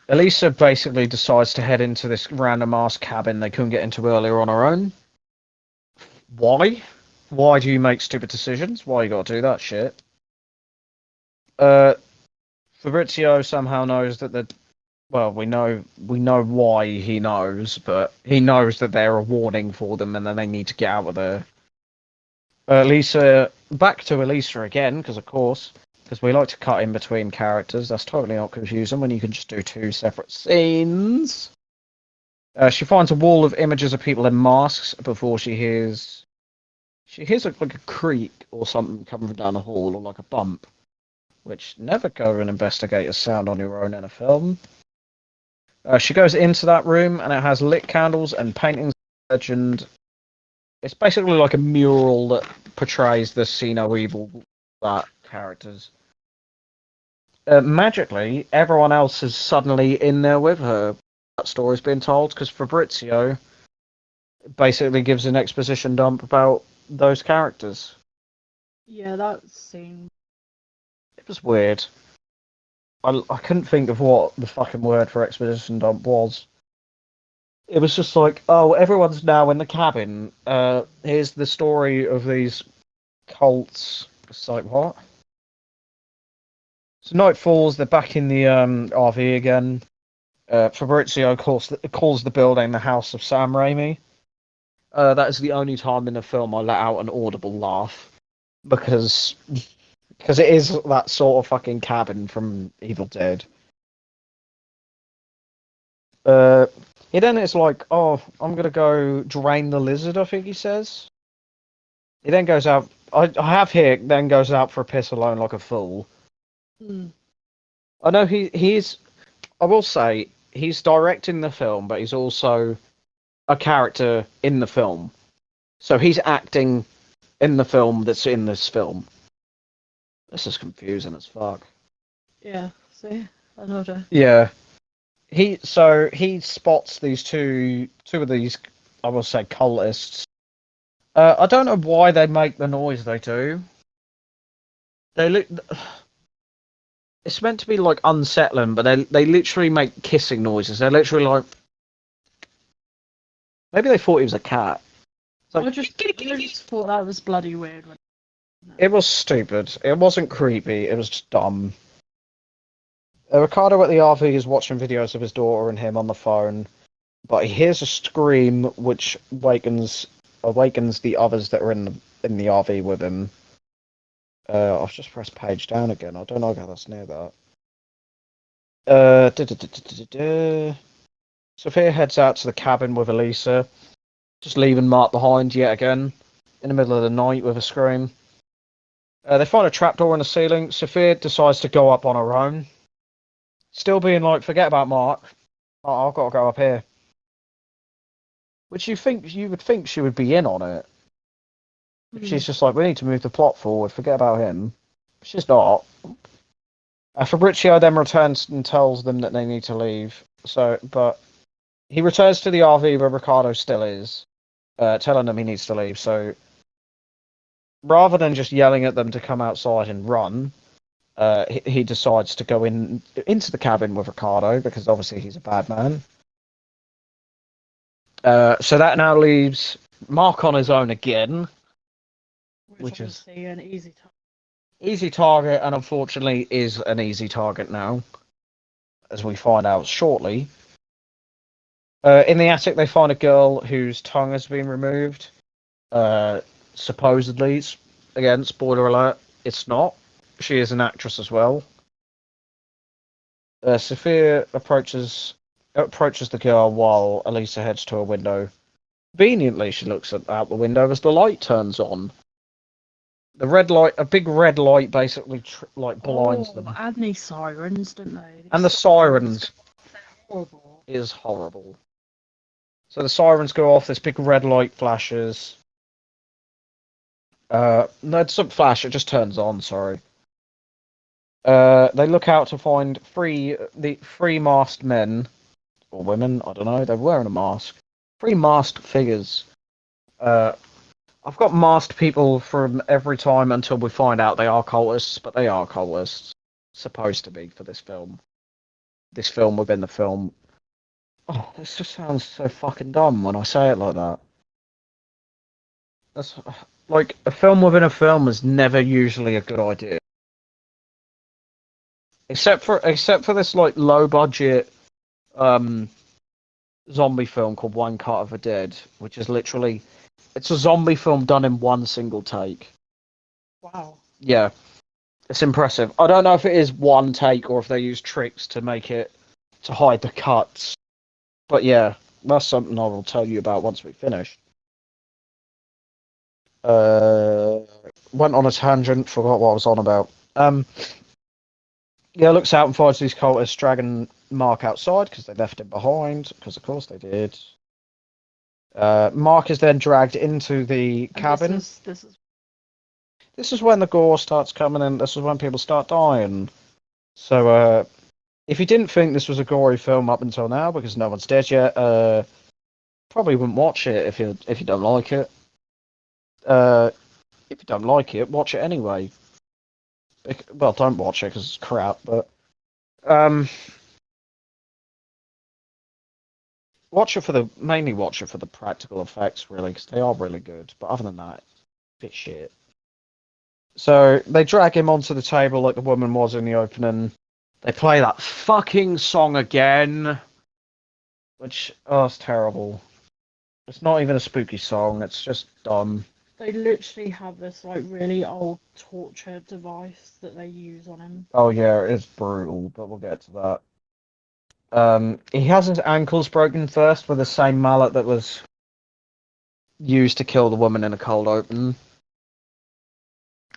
Elisa basically decides to head into this random ass cabin they couldn't get into earlier on her own. Why? Why do you make stupid decisions? Why you gotta do that shit? Uh, Fabrizio somehow knows that the well, we know why he knows, but he knows that they're a warning for them and then they need to get out of there. Lisa, back to Elisa again, because we like to cut in between characters. That's totally not confusing when you can just do 2 separate scenes. She finds a wall of images of people in masks before she hears like a creak or something coming down the hall or like a bump, which never go and investigate a sound on your own in a film. She goes into that room and it has lit candles and paintings of legend. It's basically like a mural that portrays the see no evil that characters. Magically, everyone else is suddenly in there with her. That story's been told because Fabrizio basically gives an exposition dump about those characters. Yeah, that scene. It was weird. I couldn't think of what the fucking word for exposition dump was. It was just like, oh, everyone's now in the cabin. Here's the story of these cults. It's like, what? So night falls, they're back in the RV again. Fabrizio calls the building the House of Sam Raimi. That is the only time in the film I let out an audible laugh. Because it is that sort of fucking cabin from Evil Dead. He then is like, oh, I'm gonna go drain the lizard, I think he says. He then goes out. I have here, then goes out for a piss alone like a fool. Hmm. I know he's. I will say, he's directing the film, but he's also a character in the film. So he's acting in the film that's in this film. This is confusing as fuck. Yeah, see? Another. Yeah. He spots these two of these, I will say, cultists. I don't know why they make the noise they do. They look. It's meant to be like unsettling, but they literally make kissing noises. They're literally like. Maybe they thought he was a cat. It's like, I just thought that was bloody weird. it was stupid. It wasn't creepy. It was just dumb. Ricardo at the RV is watching videos of his daughter and him on the phone, but he hears a scream which awakens the others that are in the RV with him. I've just pressed page down again. I don't know how that's near that. Sophia heads out to the cabin with Elisa, just leaving Mark behind yet again in the middle of the night with a scream. They find a trapdoor in the ceiling. Sophia decides to go up on her own, still being like, "Forget about Mark. I've got to go up here." Which you would think she would be in on it. She's just like, "We need to move the plot forward. Forget about him." She's not. Fabrizio then returns and tells them that they need to leave. But he returns to the RV where Ricardo still is, telling them he needs to leave. So rather than just yelling at them to come outside and run, he decides to go into the cabin with Ricardo because obviously he's a bad man. So that now leaves Mark on his own again, which is an easy target, and unfortunately is an easy target now, as we find out shortly. In the attic, they find a girl whose tongue has been removed. Supposedly, again, spoiler alert, it's not. She is an actress as well. Sophia approaches the girl while Elisa heads to a window. Conveniently, she looks out the window as the light turns on. The red light, a big red light, basically blinds them. And these sirens, didn't they? And the sirens Horrible. is horrible. So the sirens go off. This big red light flashes. No, it doesn't flash. It just turns on. Sorry. They look out to find three masked men or women. I don't know. They're wearing a mask. Three masked figures. I've got masked people from every time until we find out they are cultists, but they are cultists. Supposed to be for this film. This film within the film. Oh, this just sounds so fucking dumb when I say it like that. That's like a film within a film is never usually a good idea. Except for this like low budget zombie film called One Cut of the Dead, which is literally it's a zombie film done in one single take. Wow. Yeah. It's impressive. I don't know if it is one take or if they use tricks to make it to hide the cuts. But yeah, that's something I will tell you about once we finish. Went on a tangent, forgot what I was on about. Yeah, looks out and finds these cultists dragging Mark outside because they left him behind, because of course they did. Mark is then dragged into the cabin. This is when the gore starts coming in. This is when people start dying. So, if you didn't think this was a gory film up until now, because no one's dead yet, probably wouldn't watch it if you don't like it. If you don't like it, watch it anyway. Well, don't watch it because it's crap. But mainly watch it for the practical effects, really, because they are really good. But other than that, it's a bit shit. So they drag him onto the table like the woman was in the opening. They play that fucking song again, which it's terrible. It's not even a spooky song. It's just dumb. They literally have this like really old torture device that they use on him. Oh yeah, it's brutal, but we'll get to that. He has his ankles broken first with the same mallet that was used to kill the woman in a cold open.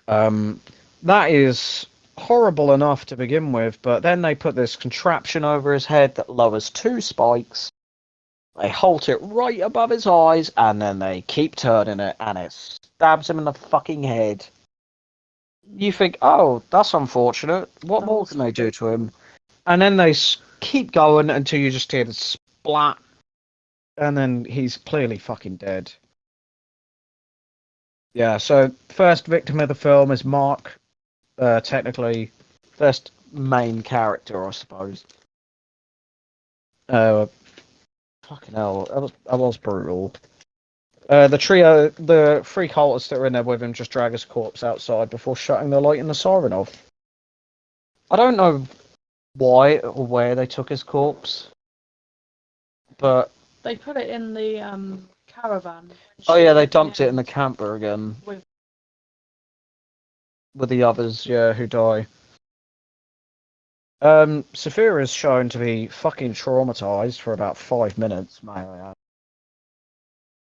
That is horrible enough to begin with, but then they put this contraption over his head that lowers two spikes. They halt it right above his eyes, and then they keep turning it, and it stabs him in the fucking head. You think, oh, that's unfortunate. What more can they do to him? And then they keep going until you just hear the splat, and then he's clearly fucking dead. Yeah, so first victim of the film is Mark, technically first main character, I suppose. Fucking hell, that was brutal. The three cultists that are in there with him just drag his corpse outside before shutting the light and the siren off. I don't know why or where they took his corpse, but they put it in the caravan. Oh yeah, they dumped it in the camper again with the others, yeah, who die. Sophia is shown to be fucking traumatized for about 5 minutes, may I add.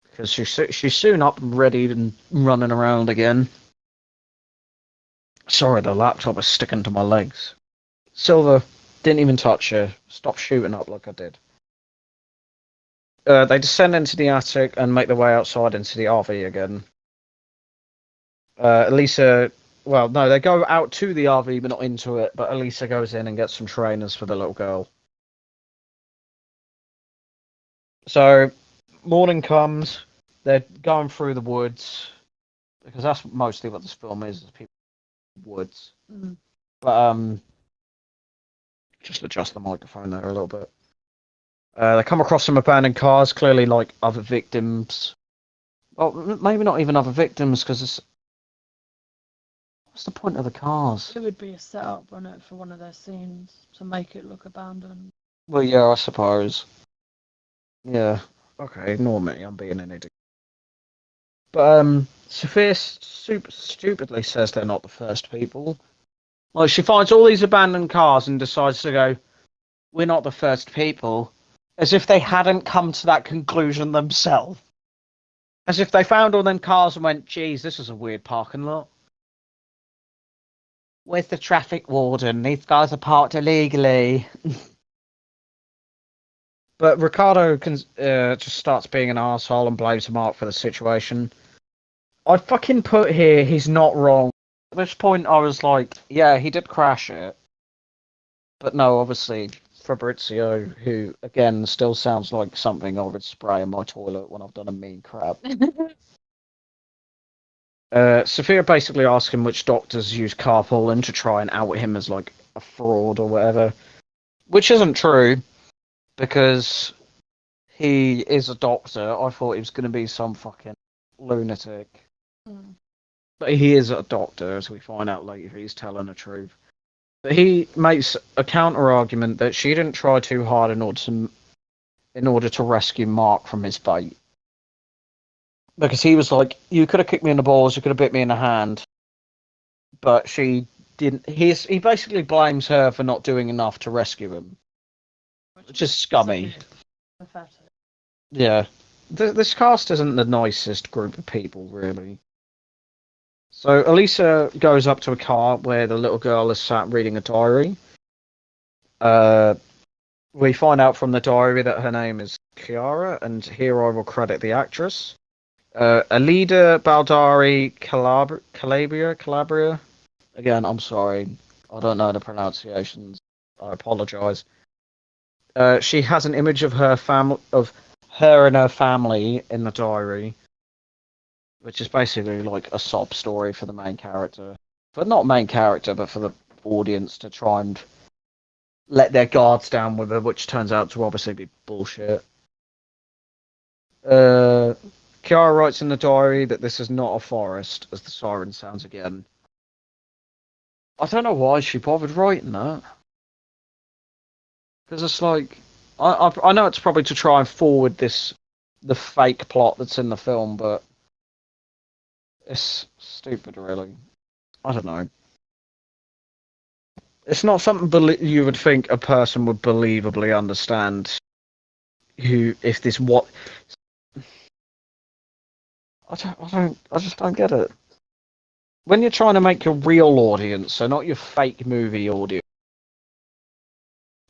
Because she's soon up and ready and running around again. Sorry, the laptop is sticking to my legs. Silver didn't even touch her. Stop shooting up like I did. They descend into the attic and make their way outside into the RV again. Elisa, well, no, they go out to the RV but not into it. But Elisa goes in and gets some trainers for the little girl. So morning comes. They're going through the woods because that's mostly what this film is people in the woods. Mm. But just adjust the microphone there a little bit. They come across some abandoned cars, clearly like other victims. Well, maybe not even other victims, because it's... What's the point of the cars? It would be a setup on it for one of their scenes to make it look abandoned. Well, yeah, I suppose. Yeah. Okay, ignore me, I'm being an idiot. But, Sophia super stupidly says they're not the first people. Like, she finds all these abandoned cars and decides to go, we're not the first people. As if they hadn't come to that conclusion themselves. As if they found all them cars and went, geez, this is a weird parking lot. Where's the traffic warden? These guys are parked illegally. But Ricardo just starts being an arsehole and blames Mark for the situation. I fucking put here, he's not wrong. At this point, I was like, yeah, he did crash it. But no, obviously, Fabrizio, who, again, still sounds like something I would spray in my toilet when I've done a mean crap. Sophia basically asks him which doctors use carpooling to try and out him as, like, a fraud or whatever. Which isn't true, because he is a doctor. I thought he was going to be some fucking lunatic. Mm. But he is a doctor, as we find out later. He's telling the truth. But he makes a counter argument that she didn't try too hard in order to rescue Mark from his fate. Because he was like, you could have kicked me in the balls, you could have bit me in the hand. But she didn't. He basically blames her for not doing enough to rescue him. Which is scummy. Pathetic. Yeah. This cast isn't the nicest group of people, really. So Elisa goes up to a car where the little girl is sat reading a diary. We find out from the diary that her name is Chiara, and here I will credit the actress. Alida Baldari Calabria. Again, I'm sorry. I don't know the pronunciations. I apologise. She has an image of her and her family in the diary, which is basically like a sob story for the main character. But not main character, but for the audience to try and let their guards down with her, which turns out to obviously be bullshit. Kiara writes in the diary that this is not a forest, as the siren sounds again. I don't know why she bothered writing that. Because it's like, I know it's probably to try and forward the fake plot that's in the film, but it's stupid, really. I don't know. It's not something you would think a person would believably understand. If this what? I just don't get it. When you're trying to make your real audience, so not your fake movie audience,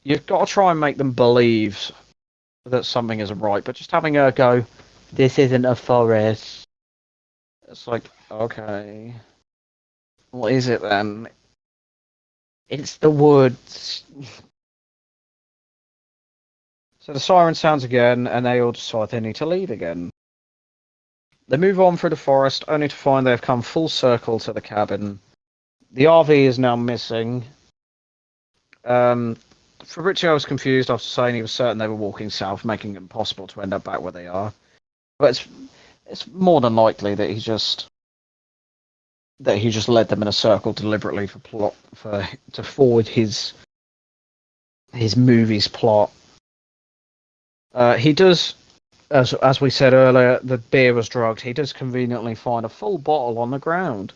you've got to try and make them believe that something isn't right. But just having her go, this isn't a forest. It's like, okay. What is it then? It's the woods. So the siren sounds again, and they all decide they need to leave again. They move on through the forest, only to find they've come full circle to the cabin. The RV is now missing. Fabrizio was confused after saying he was certain they were walking south, making it impossible to end up back where they are. But it's more than likely that he just led them in a circle deliberately to forward his movie's plot. He does, as we said earlier, the beer was drugged. He does conveniently find a full bottle on the ground.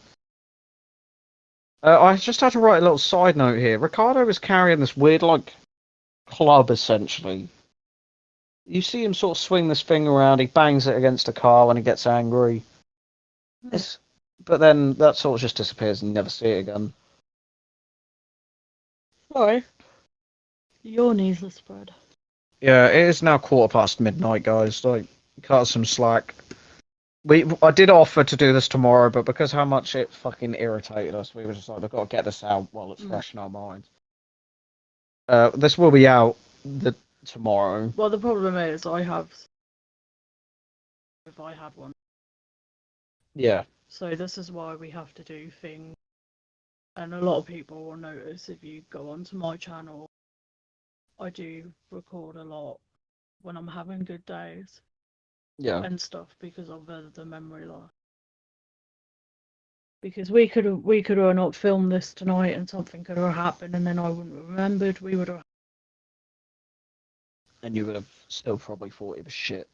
I just had to write a little side note here. Ricardo is carrying this weird, like, club, essentially. You see him sort of swing this thing around, he bangs it against a car when he gets angry. but then that sort of just disappears and you never see it again. Sorry. Your knees are spread. Yeah, it is now midnight, guys. Like, cut us some slack. I did offer to do this tomorrow, but because how much it fucking irritated us, we were just like, I've got to get this out while it's fresh in our minds. This will be out tomorrow. Well, the problem is, if I had one. Yeah. So this is why we have to do things. And a lot of people will notice if you go onto my channel, I do record a lot when I'm having good days. Yeah. And stuff because of the memory loss. Because we could have not filmed this tonight and something could have happened and then I wouldn't have remembered. We would have. And you would have still probably thought it was shit.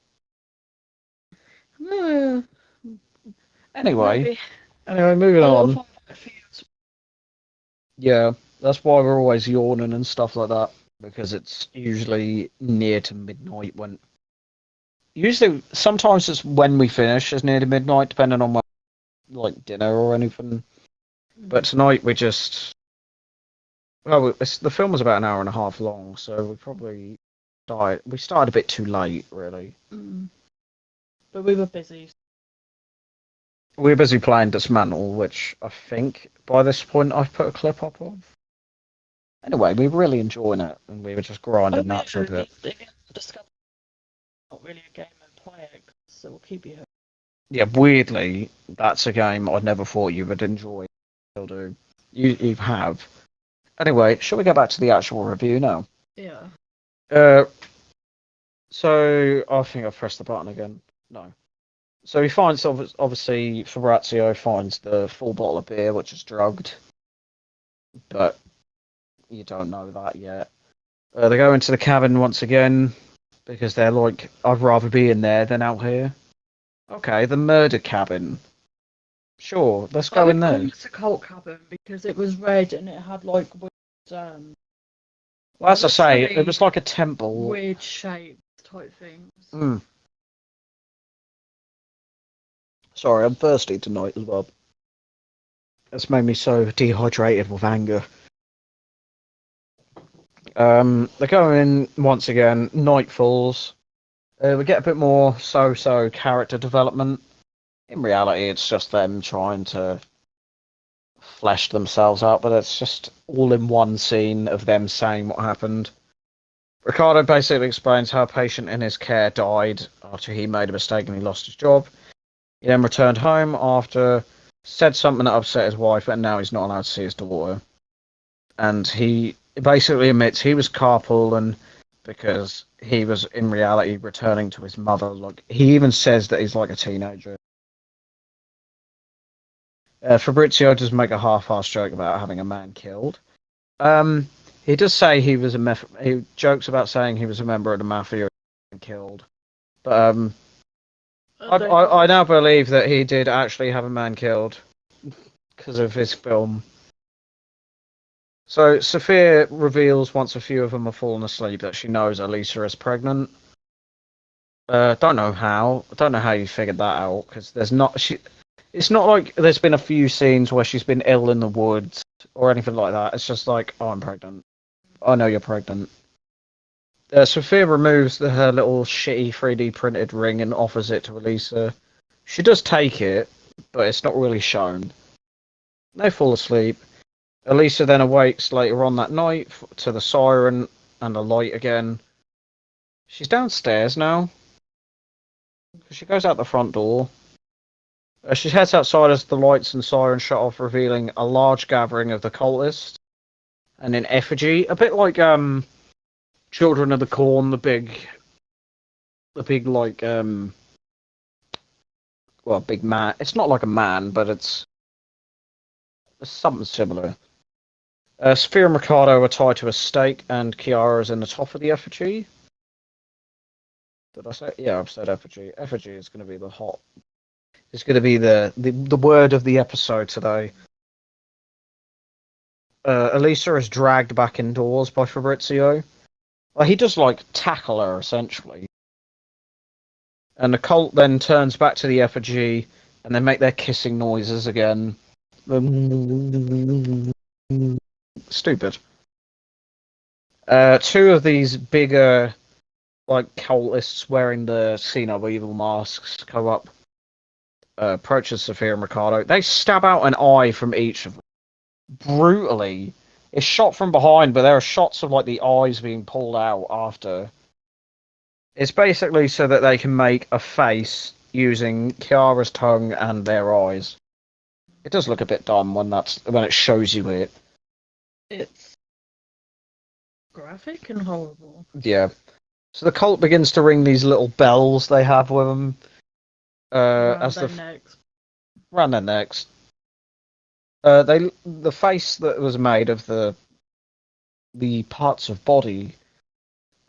Anyway. Maybe. Moving on. Yeah, that's why we're always yawning and stuff like that. Because it's usually near to midnight when. Usually, sometimes it's when we finish, it's near to midnight, depending on like dinner or anything. But tonight we just. Well, the film was about an hour and a half long, so we probably we started a bit too late, really. But we were busy. We were busy playing Dismantle, which I think by this point I've put a clip up of. Anyway, we were really enjoying it, and we were just grinding that for a bit. Not really a game and play it, so we'll keep you hooked. Yeah, weirdly, that's a game I never thought you would enjoy. Still do. You have. Anyway, shall we go back to the actual review now? Yeah. So I think I've pressed the button again. No. So he finds, obviously, Fabrizio finds the full bottle of beer, which is drugged. But you don't know that yet. They go into the cabin once again, because they're like, I'd rather be in there than out here. Okay, the murder cabin. Sure, let's go in there. It's a cult cabin because it was red and it had like weird, well, as I say, it was like a temple. Weird shapes type things. Sorry, I'm thirsty tonight as well. It's made me so dehydrated with anger. They go in once again. Night falls. We get a bit more so character development. In reality, it's just them trying to flesh themselves out, but it's just all in one scene of them saying what happened. Ricardo basically explains how a patient in his care died after he made a mistake and he lost his job. He then returned home after said something that upset his wife, and now he's not allowed to see his daughter. And he basically admits he was carpooling because he was in reality returning to his mother. Like, he even says that he's like a teenager. Fabrizio does make a half-assed joke about having a man killed. He does say he was he jokes about saying he was a member of the mafia and killed. But I now believe that he did actually have a man killed because of his film. So Sophia reveals once a few of them have fallen asleep that she knows Elisa is pregnant. Don't know how. I don't know how you figured that out because there's not It's not like there's been a few scenes where she's been ill in the woods or anything like that. It's just like, oh, I'm pregnant. I know you're pregnant. Sophia removes her little shitty 3D printed ring and offers it to Elisa. She does take it, but it's not really shown. They fall asleep. Elisa then awakes later on that night to the siren and the light again. She's downstairs now. She goes out the front door. She heads outside as the lights and siren shut off, revealing a large gathering of the cultists and an effigy, a bit like Children of the Corn, the big like big man. It's not like a man, but it's something similar. Sophia and Ricardo are tied to a stake, and Chiara is in the top of the effigy. Did I say? Yeah, I've said effigy. Effigy is going to be the hot. It's going to be the word of the episode today. Elisa is dragged back indoors by Fabrizio. Well, he does like tackle her essentially. And the cult then turns back to the effigy and they make their kissing noises again. Stupid. Two of these bigger, like, cultists wearing the See No Evil masks come up, approaches Sophia and Ricardo. They stab out an eye from each of them. Brutally. It's shot from behind, but there are shots of, like, the eyes being pulled out after. It's basically so that they can make a face using Kiara's tongue and their eyes. It does look a bit dumb when it shows you it. It's graphic and horrible. Yeah. So the cult begins to ring these little bells they have with them. Around their necks. Around their necks. The face that was made of the parts of body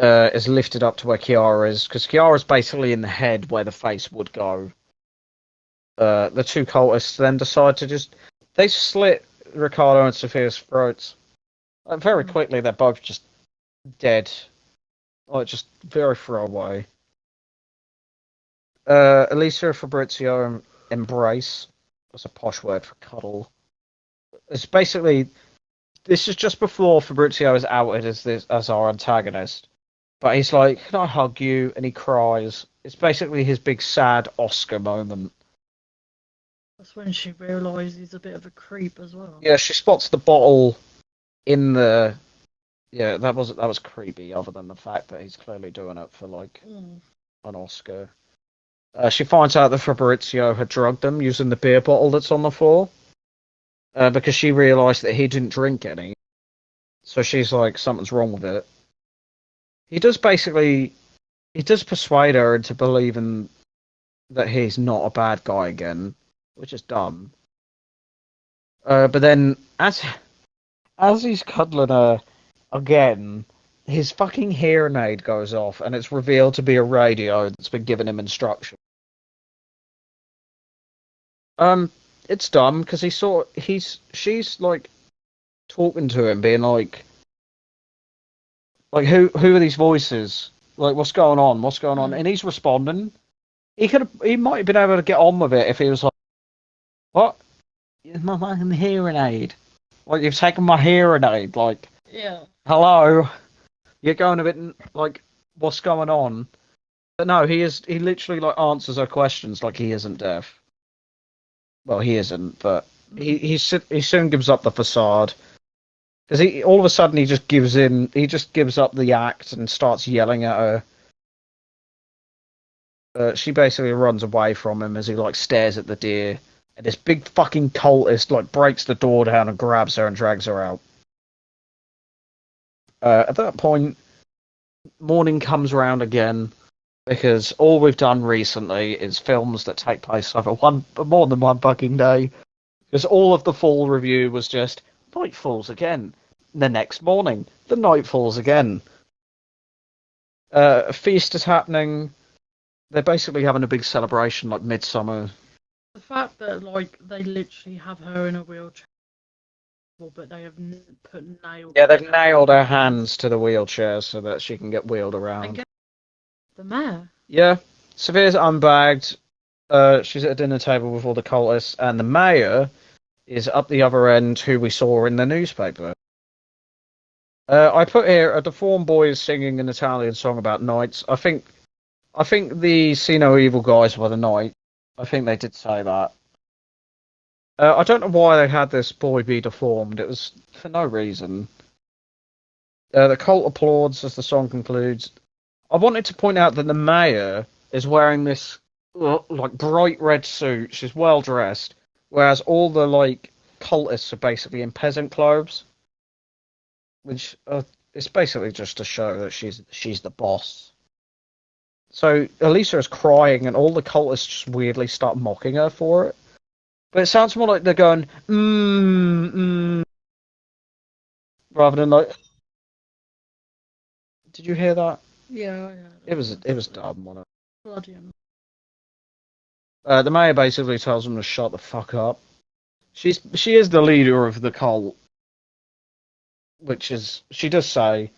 is lifted up to where Kiara is, because Kiara's basically in the head where the face would go. The two cultists then decide to they slit Ricardo and Sophia's throats. Very quickly, they're both just dead. Like, just very throwaway. Elisa and Fabrizio embrace. That's a posh word for cuddle. It's basically, this is just before Fabrizio is outed as our antagonist. But he's like, "Can I hug you?" And he cries. It's basically his big sad Oscar moment. That's when she realises he's a bit of a creep as well. Yeah, she spots the bottle in the. Yeah, that was creepy. Other than the fact that he's clearly doing it for like an Oscar. She finds out that Fabrizio had drugged them using the beer bottle that's on the floor. Because she realised that he didn't drink any. So she's like, something's wrong with it. He does persuade her into believing that he's not a bad guy again, which is dumb. But then, as he's cuddling her again, his fucking hearing aid goes off, and it's revealed to be a radio that's been giving him instruction. It's dumb because she's like talking to him, being like who are these voices? Like, what's going on? What's going on? And he's responding. He might have been able to get on with it if he was like, "What? My fucking hearing aid? Like, you've taken my hearing aid? Like, yeah, hello? You're going a bit like, what's going on?" But no, he literally like answers her questions like he isn't deaf. Well, he isn't, but he soon gives up the facade. Because all of a sudden he just gives in. He just gives up the act and starts yelling at her. She basically runs away from him as he like stares at the deer, and this big fucking cultist like breaks the door down and grabs her and drags her out. At that point, morning comes around again, because all we've done recently is films that take place over more than one fucking day. Because all of the fall review was just night falls again. The next morning, the night falls again. A feast is happening. They're basically having a big celebration like Midsummer. the fact that like they literally have her in a wheelchair, but they have put nailed. Yeah, they've nailed her hands to the wheelchair so that she can get wheeled around. The mayor. Yeah, Sophia's unbagged. She's at a dinner table with all the cultists, and the mayor is up the other end, who we saw in the newspaper. I put here a deformed boy is singing an Italian song about knights. I think the See No Evil guys were the knight. I think they did say that. I don't know why they had this boy be deformed. It was for no reason. The cult applauds as the song concludes. I wanted to point out that the mayor is wearing this like bright red suit. She's well dressed, whereas all the like cultists are basically in peasant clothes, which it's basically just to show that she's the boss. So Elisa is crying, and all the cultists just weirdly start mocking her for it. But it sounds more like they're going rather than like. Did you hear that? Yeah. It was dumb, wasn't it? Bloody. The mayor basically tells them to shut the fuck up. She is the leader of the cult, which is she does say.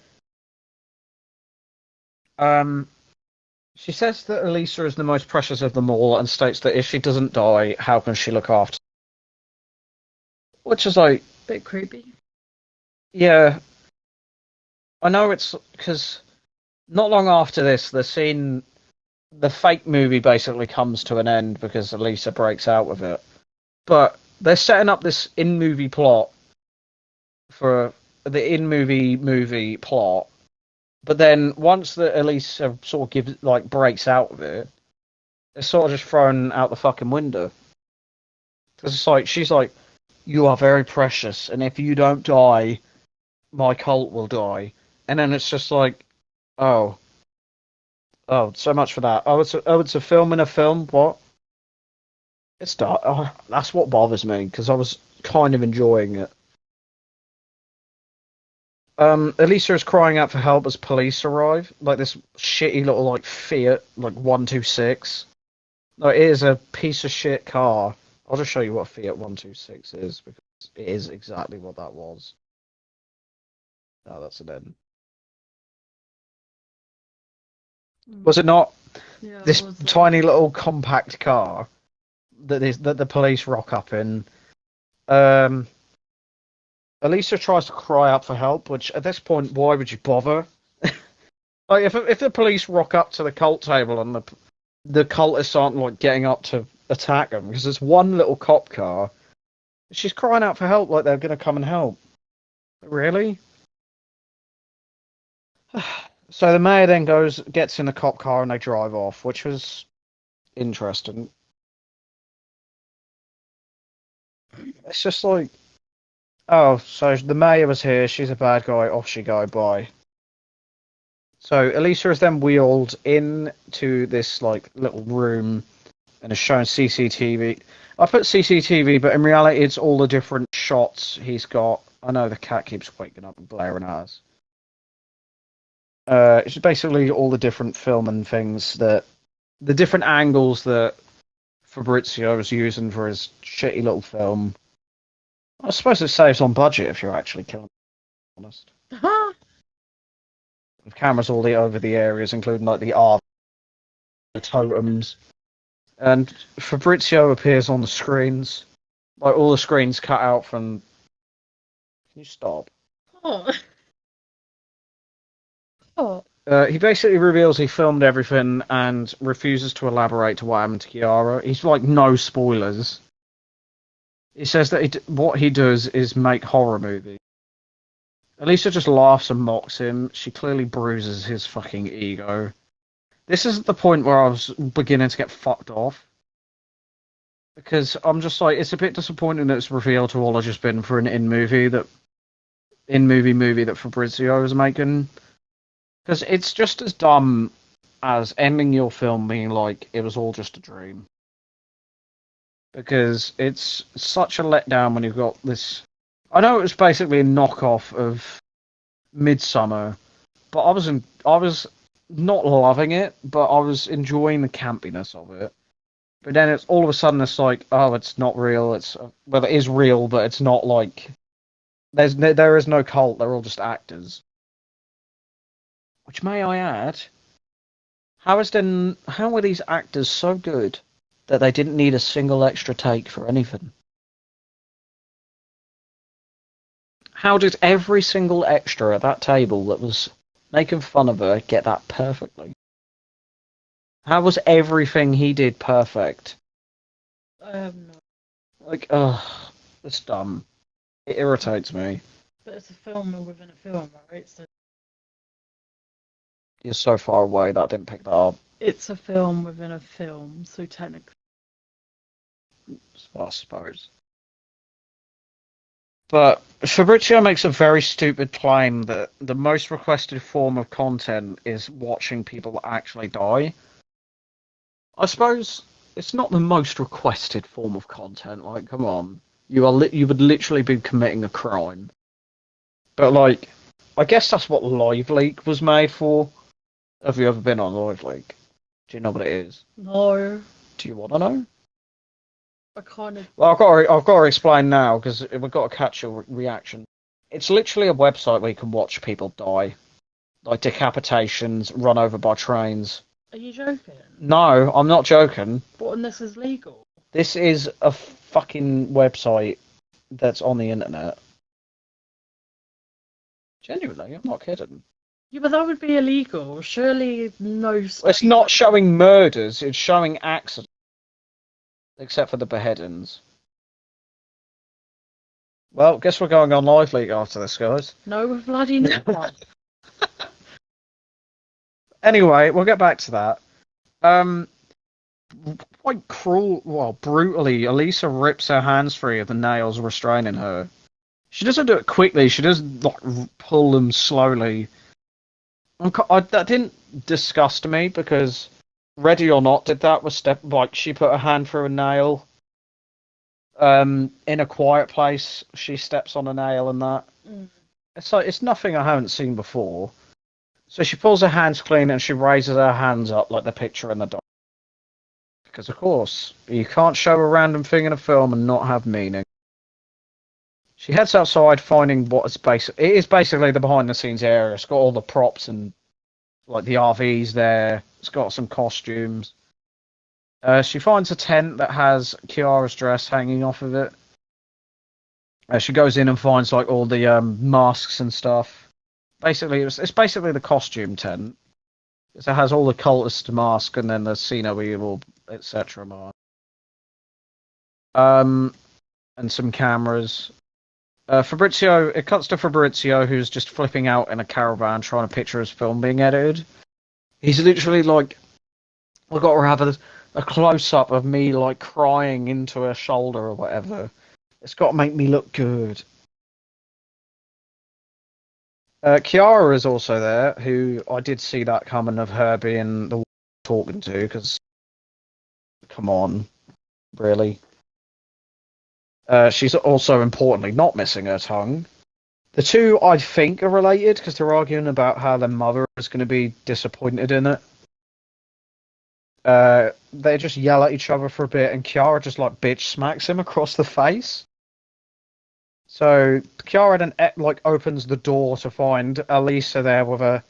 She says that Elisa is the most precious of them all and states that if she doesn't die, how can she look after? Which is like, Bit creepy. yeah, I know it's because not long after this, the fake movie basically comes to an end because Elisa breaks out with it. But they're setting up this in-movie plot for the in-movie plot. But then once the Elisa sort of gives breaks out of it, it's sort of just thrown out the fucking window. Because it's like she's like, "You are very precious, and if you don't die, my cult will die." And then it's just like, oh, oh, so much for that. It's a film in a film. What? It's dark. Oh, that's what bothers me because I was kind of enjoying it. Elisa is crying out for help as police arrive. Like this shitty little Fiat 126. No, it is a piece of shit car. I'll just show you what a Fiat 126 is because it is exactly what that was. Oh, that's an end. Was it not? Yeah, This it was, tiny little compact car that the police rock up in. Um, Elisa tries to cry out for help, which at this point, why would you bother? Like if the police rock up to the cult table and the cultists aren't getting up to attack them because there's one little cop car, she's crying out for help like they're gonna come and help. Really? So the mayor then gets in the cop car and they drive off, which was interesting. It's just like, oh, so the mayor was here, she's a bad guy, off she go, bye. So Elisa is then wheeled into this little room and is shown CCTV. I put CCTV, but in reality it's all the different shots he's got. I know the cat keeps waking up and blaring at us. It's basically all the different film and things the different angles that Fabrizio was using for his shitty little film. I suppose it saves on budget if you're actually killing them, honest. With cameras all over the areas, including the art, the totems. And Fabrizio appears on the screens. All the screens cut out from. Can you stop? Oh. Oh. He basically reveals he filmed everything and refuses to elaborate to what happened to Chiara. He's no spoilers. He says that what he does is make horror movies. Elisa just laughs and mocks him. She clearly bruises his fucking ego. This is the point where I was beginning to get fucked off. Because I'm just it's a bit disappointing that it's revealed to all I've just been for an in-movie that Fabrizio was making. Because it's just as dumb as ending your film being it was all just a dream. Because it's such a letdown when you've got this. I know it was basically a knockoff of Midsummer, but I was not loving it, but I was enjoying the campiness of it. But then it's all of a sudden it's oh, it's not real. Well, it is real, but it's not there is no cult. They're all just actors. Which, may I add, how were these actors so good that they didn't need a single extra take for anything? How did every single extra at that table that was making fun of her get that perfectly? How was everything he did perfect? I have no. Ugh, it's dumb. It irritates me. But it's a film within a film, right? So You're so far away that I didn't pick that up. it's a film within a film, so technically. I suppose. But Fabrizio makes a very stupid claim that the most requested form of content is watching people actually die. I suppose it's not the most requested form of content. Come on, you would literally be committing a crime. But I guess that's what Live Leak was made for. Have you ever been on Live Leak? Do you know what it is? No. Do you want to know? I kind of. Well, I've got to explain now because we've got to catch your reaction. It's literally a website where you can watch people die, like decapitations, run over by trains, Are you joking? No, I'm not joking. What, and this is legal? This is a fucking website that's on the internet. Genuinely, I'm not kidding. Yeah, but that would be illegal. Surely no It's state. not showing murders, it's showing accidents. Except for the beheadings. Well, guess we're going on Live League after this, guys. No, we're bloody not. Anyway, we'll get back to that. Um, quite cruel, well, brutally, Elisa rips her hands free of the nails restraining her. She doesn't do it quickly, she does like pull them slowly. That didn't disgust me because Ready or Not did that with like she put her hand through a nail. In A Quiet Place, she steps on a nail and that. Mm. It's like it's nothing I haven't seen before. So she pulls her hands clean and she raises her hands up like the picture in the doc. Because of course, you can't show a random thing in a film and not have meaning. She heads outside, finding what is it is basically the behind the scenes area. It's got all the props and like the RVs there. It's got some costumes. She finds a tent that has Kiara's dress hanging off of it. She goes in and finds like all the masks and stuff. Basically, it's basically the costume tent. It has all the cultist mask and then the See No Evil, etc. mask. And some cameras. Fabrizio, it cuts to Fabrizio, who's just flipping out in a caravan trying to picture his film being edited. He's literally like, we've got to have a close-up of me like crying into her shoulder or whatever. It's got to make me look good. Kiara is also there, who I did see that coming of her being the one talking to, because come on, really. She's also importantly not missing her tongue. The two, I think, are related because they're arguing about how their mother is going to be disappointed in it. They just yell at each other for a bit, and Kiara just like bitch smacks him across the face. So Kiara then like opens the door to find Elisa there with a.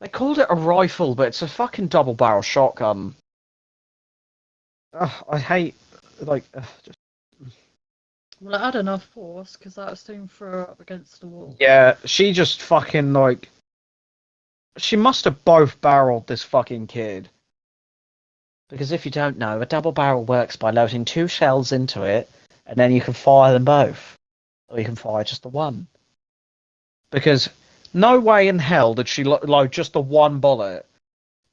They called it a rifle, but it's a fucking double barrel shotgun. Ugh, I hate just. Well, it had enough force because that soon threw her up against the wall. Yeah, she just fucking like. She must have both barreled this fucking kid. Because if you don't know, a double barrel works by loading two shells into it, and then you can fire them both. Or you can fire just the one. Because no way in hell did she load just the one bullet.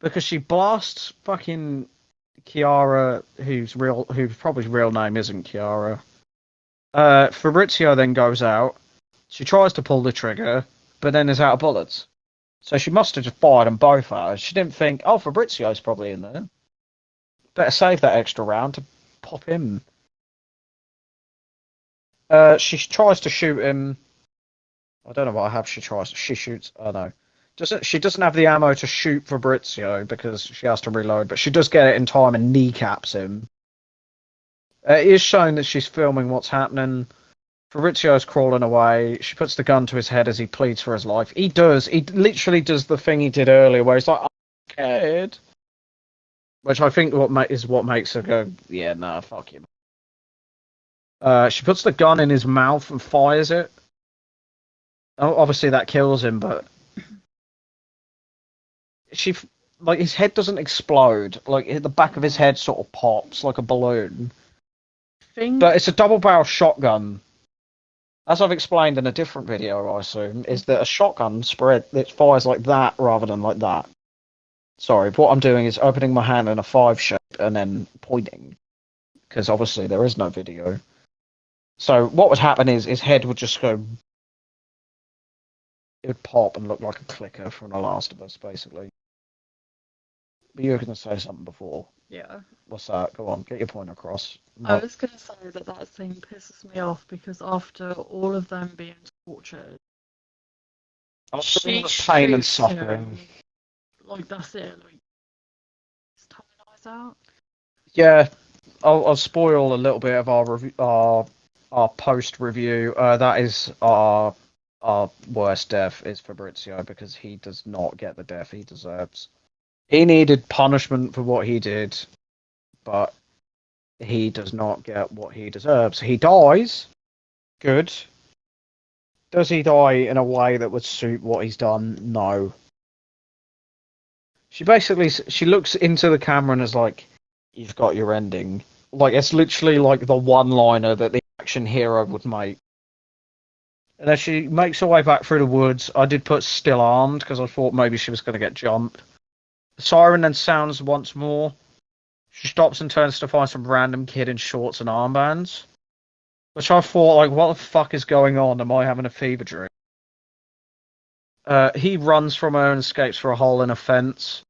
Because she blasts fucking Kiara, whose probably real name isn't Kiara. Fabrizio then goes out. She tries to pull the trigger, but then is out of bullets. So she must have just fired them both at her. She didn't think, oh, Fabrizio's probably in there. Better save that extra round to pop him. She tries to shoot him. I don't know what I have. She shoots. Oh no. She doesn't have the ammo to shoot Fabrizio because she has to reload, but she does get it in time and kneecaps him. It is shown that she's filming what's happening. Fabrizio's crawling away. She puts the gun to his head as he pleads for his life. He literally does the thing he did earlier where he's like, I'm scared. Which I think is what makes her go, yeah, nah, fuck you. She puts the gun in his mouth and fires it. Obviously that kills him, but his head doesn't explode. Like the back of his head sort of pops like a balloon. But it's a double barrel shotgun. As I've explained in a different video, I assume, is that a shotgun it fires like that rather than like that. Sorry, what I'm doing is opening my hand in a 5 shape and then pointing. Because obviously there is no video. So what would happen is his head would just go. It would pop and look like a clicker from The Last of Us, basically. But you were going to say something before. Yeah. What's that? Go on, get your point across. I was going to say that thing pisses me off because after all of them being tortured, after all the pain and suffering. Like, that's it. Like, his tongue and eyes out. Yeah, I'll spoil a little bit of our post review. That is our worst death is Fabrizio because he does not get the death he deserves. He needed punishment for what he did, but he does not get what he deserves. He dies. Good. Does he die in a way that would suit what he's done? No. She looks into the camera and is like, "You've got your ending." Like it's literally like the one-liner that the action hero would make. And as she makes her way back through the woods, I did put still armed because I thought maybe she was going to get jumped. The siren then sounds once more. She stops and turns to find some random kid in shorts and armbands. Which I thought, like, what the fuck is going on? Am I having a fever dream? He runs from her and escapes through a hole in a fence.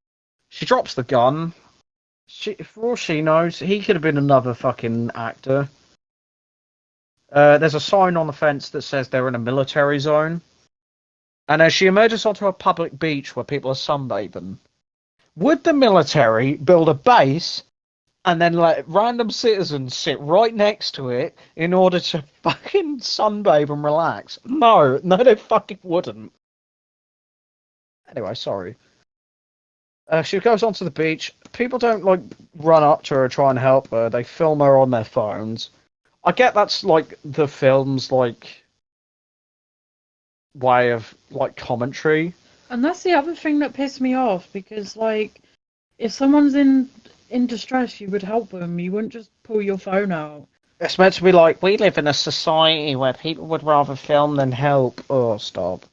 She drops the gun. For all she knows, he could have been another fucking actor. There's a sign on the fence that says they're in a military zone. And as she emerges onto a public beach where people are sunbathing, would the military build a base and then let random citizens sit right next to it in order to fucking sunbathe and relax? No, they fucking wouldn't. Anyway, sorry. She goes onto the beach. People don't like run up to her and try and help her. They film her on their phones. I get that's like the film's like way of like commentary. And that's the other thing that pissed me off, because like if someone's in distress, you would help them. You wouldn't just pull your phone out. It's meant to be like, we live in a society where people would rather film than help. Oh, stop.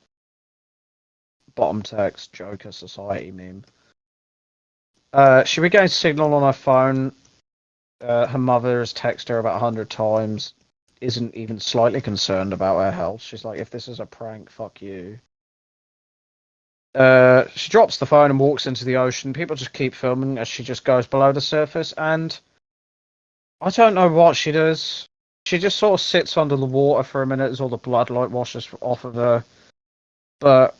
Bottom text, Joker society meme. She regains signal on her phone. Her mother has texted her about 100 times. Isn't even slightly concerned about her health. She's like, if this is a prank, fuck you. She drops the phone and walks into the ocean. People just keep filming as she just goes below the surface, and I don't know what she does. She just sort of sits under the water for a minute as all the blood like washes off of her. But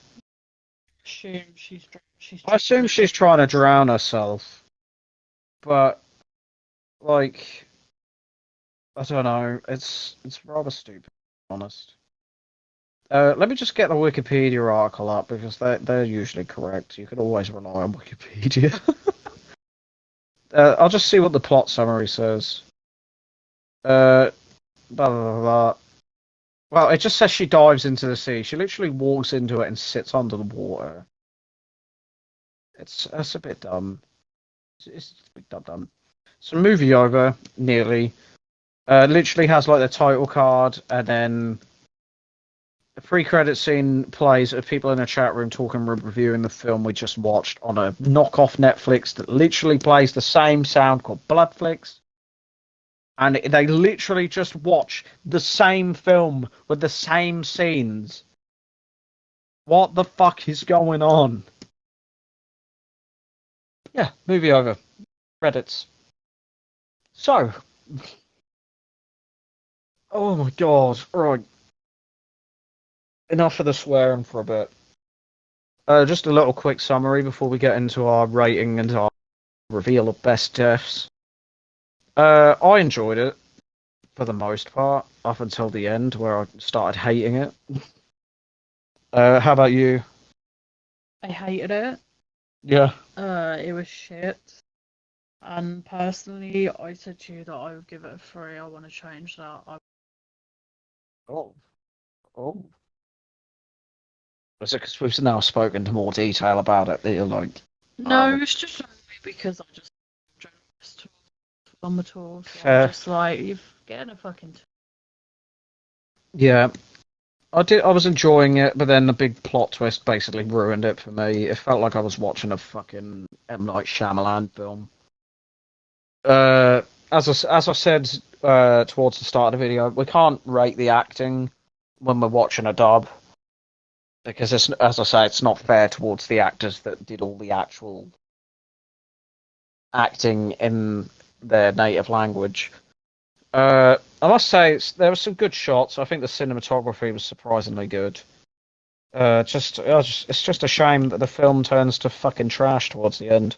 I assume she's trying to drown herself. But like, I don't know. It's rather stupid, to be honest. Let me just get the Wikipedia article up because they're usually correct. You can always rely on Wikipedia. I'll just see what the plot summary says. Blah, blah, blah, blah. Well, it just says she dives into the sea. She literally walks into it and sits under the water. That's a bit dumb. It's a bit dumb. So movie over, nearly. Literally has like the title card, and then the pre-credit scene plays of people in a chat room talking, reviewing the film we just watched on a knockoff Netflix that literally plays the same sound called Bloodflix. And they literally just watch the same film with the same scenes. What the fuck is going on? Yeah, movie over. Credits. So. Oh my god. Right. Enough of the swearing for a bit. Just a little quick summary before we get into our rating and our reveal of best deaths. I enjoyed it for the most part, up until the end where I started hating it. How about you? I hated it. Yeah. It was shit. And personally, I said to you that I would give it a 3. I want to change that. Oh. Was it because we've now spoken to more detail about it that you're like... No, it's just because I just don't trust on the tour. So Fair. I'm just like, you're getting a fucking... Yeah. I was enjoying it, but then the big plot twist basically ruined it for me. It felt like I was watching a fucking M. Night Shyamalan film. As I said towards the start of the video, we can't rate the acting when we're watching a dub. Because, as I say, it's not fair towards the actors that did all the actual acting in their native language. I must say, there were some good shots. I think the cinematography was surprisingly good. It's just a shame that the film turns to fucking trash towards the end.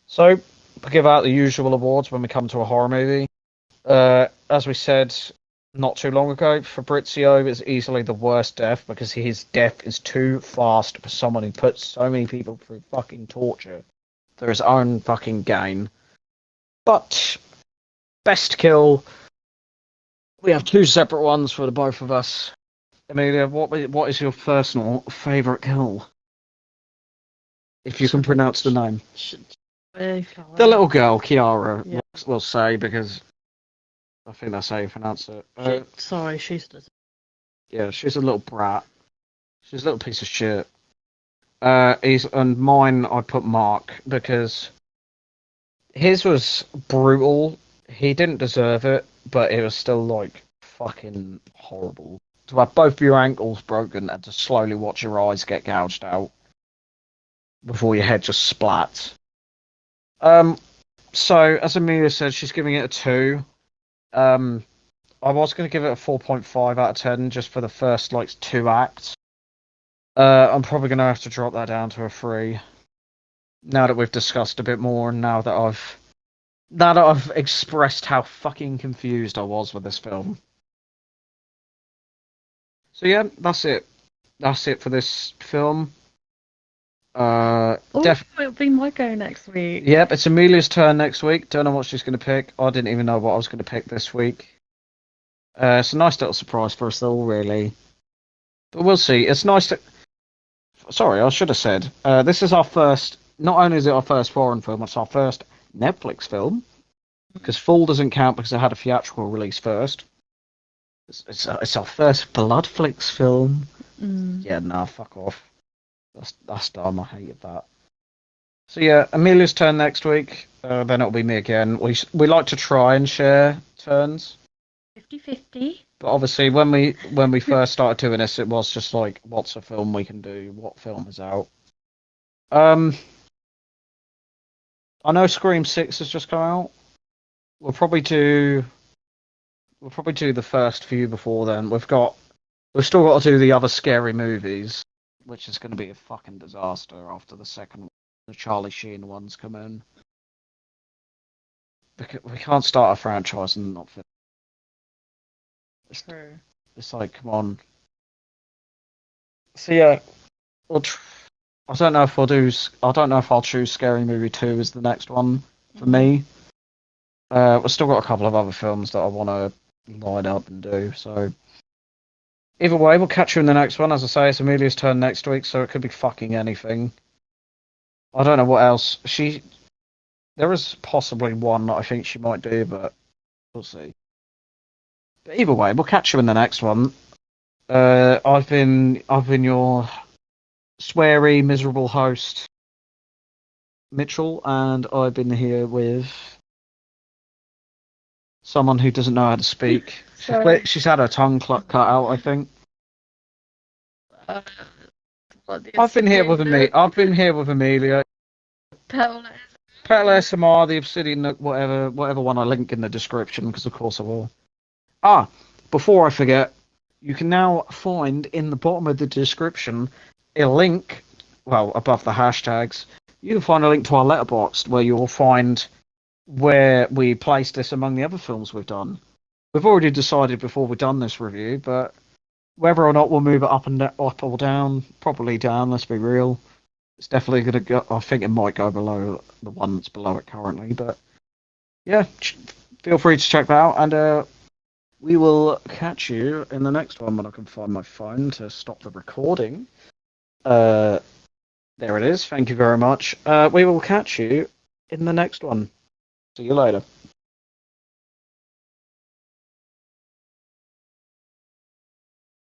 So, we give out the usual awards when we come to a horror movie. As we said, not too long ago. Fabrizio is easily the worst death because his death is too fast for someone who puts so many people through fucking torture for his own fucking gain. But best kill, we have two separate ones for the both of us. Amelia, what is your personal favourite kill? If you can pronounce the name. The little girl, Kiara, Yeah. we'll say, because I think that's how you pronounce it. Sorry, she's the. Yeah, she's a little brat. She's a little piece of shit. And mine, I put Mark, because his was brutal. He didn't deserve it, but it was still, like, fucking horrible. To have both your ankles broken and to slowly watch your eyes get gouged out before your head just splats. So, as Amelia said, she's giving it a 2. I was going to give it a 4.5 out of 10 just for the first, like, 2 acts. I'm probably going to have to drop that down to a 3. Now that we've discussed a bit more, and now that I've expressed how fucking confused I was with this film. So yeah, that's it. That's it for this film. It'll be my go next week. Yep, it's Amelia's turn next week. Don't know what she's going to pick. I didn't even know what I was going to pick this week. It's a nice little surprise for us all, really. But we'll see. It's nice to. Sorry, I should have said. This is our first. Not only is it our first foreign film, it's our first Netflix film. Because Fall doesn't count because it had a theatrical release first. It's our first Bloodflix film. Yeah, nah, fuck off. That's dumb. I hated that. So yeah, Amelia's turn next week. Then it'll be me again. We like to try and share turns. 50-50. But obviously, when we first started doing this, it was just like, what's a film we can do? What film is out? I know Scream 6 has just come out. We'll probably do the first few before then. We've still got to do the other scary movies, which is going to be a fucking disaster after the second one. The Charlie Sheen ones come in. We can't start a franchise and not finish. True. It's like, come on. So yeah, I don't know if I don't know if I'll choose Scary Movie 2 as the next one for me. We've still got a couple of other films that I want to line up and do. So either way, we'll catch you in the next one. As I say, it's Amelia's turn next week, so it could be fucking anything. I don't know what else. There is possibly one that I think she might do, but we'll see. But either way, we'll catch you in the next one. I've been your sweary, miserable host, Mitchell, and I've been here with someone who doesn't know how to speak. She's had her tongue cut out, I think. I've been here with Amelia. Petal SMR, the Obsidian Nook, whatever one I link in the description, because of course I will. Before I forget, you can now find in the bottom of the description a link, well, above the hashtags, you can find a link to our letterboxd where you'll find where we placed this among the other films we've done. We've already decided before we've done this review, but whether or not we'll move it up or down, probably down, let's be real. It's definitely going to go, I think it might go below the one that's below it currently, but yeah, feel free to check that out, and we will catch you in the next one when I can find my phone to stop the recording. There it is. Thank you very much. We will catch you in the next one. See you later.